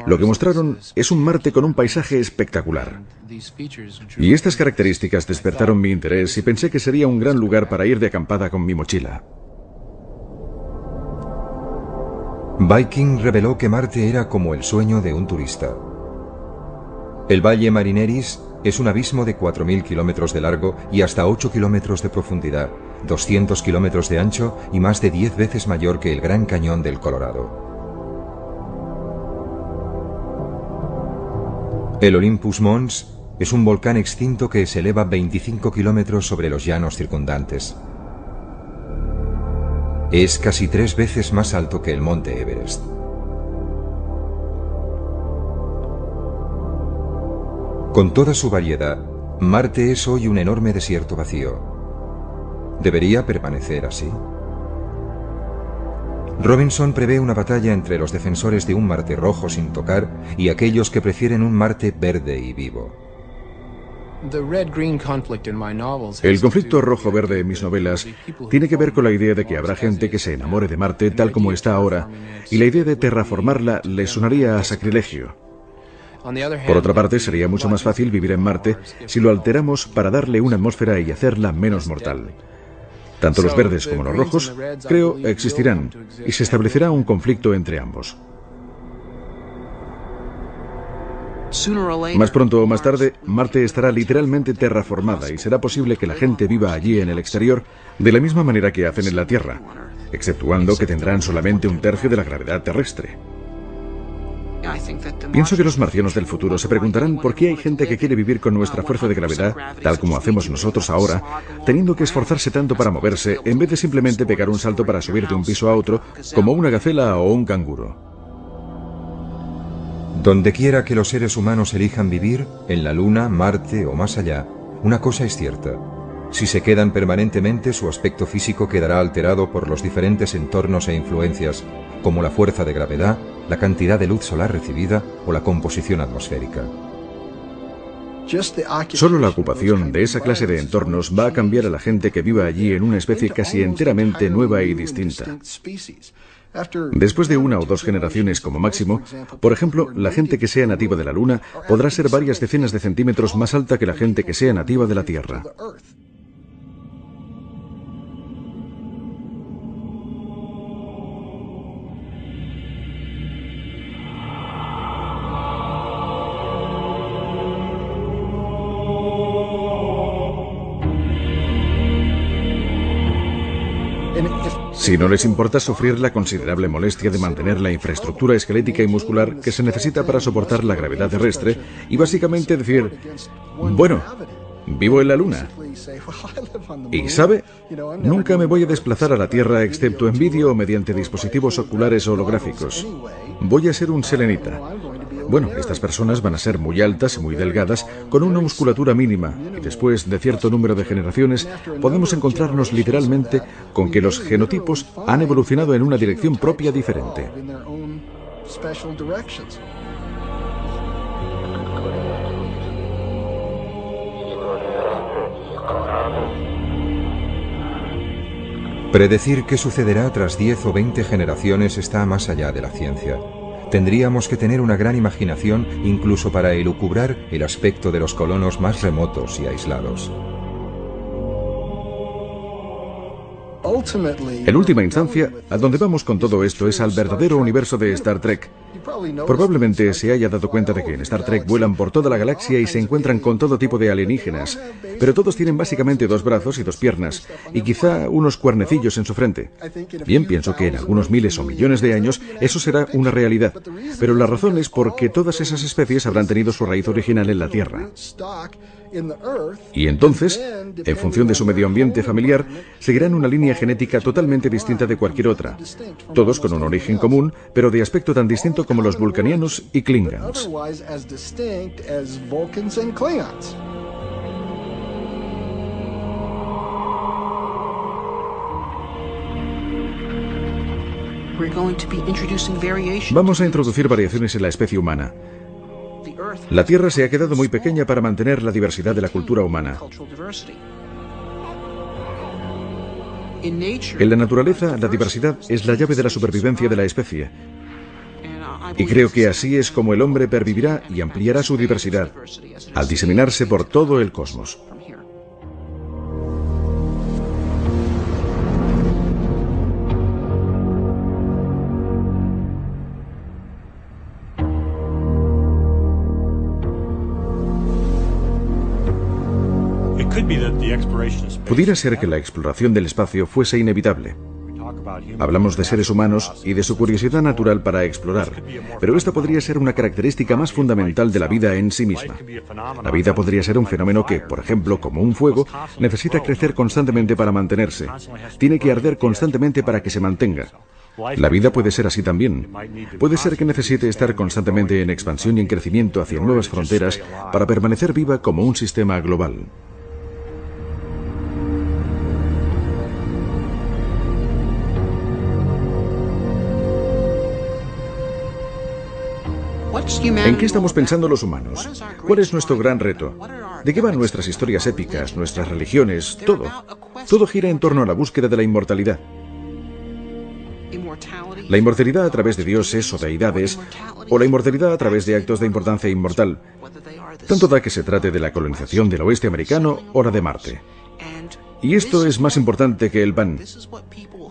lo que mostraron es un Marte con un paisaje espectacular. Y estas características despertaron mi interés y pensé que sería un gran lugar para ir de acampada con mi mochila. Viking reveló que Marte era como el sueño de un turista. El Valle Marineris es un abismo de 4.000 kilómetros de largo y hasta 8 kilómetros de profundidad, 200 kilómetros de ancho y más de 10 veces mayor que el Gran Cañón del Colorado. El Olympus Mons es un volcán extinto que se eleva 25 kilómetros sobre los llanos circundantes. Es casi 3 veces más alto que el monte Everest. Con toda su variedad, Marte es hoy un enorme desierto vacío. ¿Debería permanecer así? Robinson prevé una batalla entre los defensores de un Marte rojo sin tocar y aquellos que prefieren un Marte verde y vivo. El conflicto rojo-verde en mis novelas tiene que ver con la idea de que habrá gente que se enamore de Marte tal como está ahora, y la idea de terraformarla le sonaría a sacrilegio. Por otra parte, sería mucho más fácil vivir en Marte si lo alteramos para darle una atmósfera y hacerla menos mortal. Tanto los verdes como los rojos, creo, existirán, y se establecerá un conflicto entre ambos. Más pronto o más tarde, Marte estará literalmente terraformada y será posible que la gente viva allí en el exterior de la misma manera que hacen en la Tierra, exceptuando que tendrán solamente un tercio de la gravedad terrestre. Pienso que los marcianos del futuro se preguntarán por qué hay gente que quiere vivir con nuestra fuerza de gravedad, tal como hacemos nosotros ahora, teniendo que esforzarse tanto para moverse, en vez de simplemente pegar un salto para subir de un piso a otro, como una gacela o un canguro. Donde quiera que los seres humanos elijan vivir, en la Luna, Marte o más allá, una cosa es cierta. Si se quedan permanentemente, su aspecto físico quedará alterado por los diferentes entornos e influencias, como la fuerza de gravedad, la cantidad de luz solar recibida o la composición atmosférica. Solo la ocupación de esa clase de entornos va a cambiar a la gente que viva allí en una especie casi enteramente nueva y distinta. Después de 1 o 2 generaciones como máximo, por ejemplo, la gente que sea nativa de la Luna podrá ser varias decenas de centímetros más alta que la gente que sea nativa de la Tierra. Si no les importa sufrir la considerable molestia de mantener la infraestructura esquelética y muscular que se necesita para soportar la gravedad terrestre y básicamente decir, bueno, vivo en la Luna. Y ¿sabe? Nunca me voy a desplazar a la Tierra excepto en vídeo o mediante dispositivos oculares holográficos. Voy a ser un selenita. Bueno, estas personas van a ser muy altas y muy delgadas, con una musculatura mínima, y después de cierto número de generaciones podemos encontrarnos literalmente con que los genotipos han evolucionado en una dirección propia diferente. Predecir qué sucederá tras 10 o 20 generaciones está más allá de la ciencia. Tendríamos que tener una gran imaginación incluso para elucubrar el aspecto de los colonos más remotos y aislados. En última instancia, a donde vamos con todo esto es al verdadero universo de Star Trek. Probablemente se haya dado cuenta de que en Star Trek vuelan por toda la galaxia y se encuentran con todo tipo de alienígenas, pero todos tienen básicamente 2 brazos y 2 piernas, y quizá unos cuernecillos en su frente. Bien, pienso que en algunos miles o millones de años eso será una realidad, pero la razón es porque todas esas especies habrán tenido su raíz original en la Tierra. Y entonces, en función de su medio ambiente familiar, seguirán una línea genética totalmente distinta de cualquier otra. Todos con un origen común, pero de aspecto tan distinto como los vulcanianos y klingons. Vamos a introducir variaciones en la especie humana. La Tierra se ha quedado muy pequeña para mantener la diversidad de la cultura humana. En la naturaleza, la diversidad es la llave de la supervivencia de la especie. Y creo que así es como el hombre pervivirá y ampliará su diversidad, al diseminarse por todo el cosmos. Pudiera ser que la exploración del espacio fuese inevitable. Hablamos de seres humanos y de su curiosidad natural para explorar, pero esta podría ser una característica más fundamental de la vida en sí misma. La vida podría ser un fenómeno que, por ejemplo, como un fuego, necesita crecer constantemente para mantenerse. Tiene que arder constantemente para que se mantenga. La vida puede ser así también. Puede ser que necesite estar constantemente en expansión y en crecimiento hacia nuevas fronteras para permanecer viva como un sistema global. ¿En qué estamos pensando los humanos? ¿Cuál es nuestro gran reto? ¿De qué van nuestras historias épicas, nuestras religiones, todo? Todo gira en torno a la búsqueda de la inmortalidad. La inmortalidad a través de dioses o deidades, o la inmortalidad a través de actos de importancia inmortal. Tanto da que se trate de la colonización del oeste americano o la de Marte. Y esto es más importante que el pan.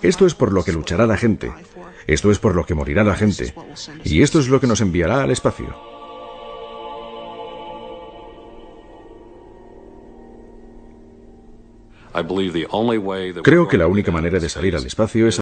Esto es por lo que luchará la gente. Esto es por lo que morirá la gente. Y esto es lo que nos enviará al espacio. Creo que la única manera de salir al espacio es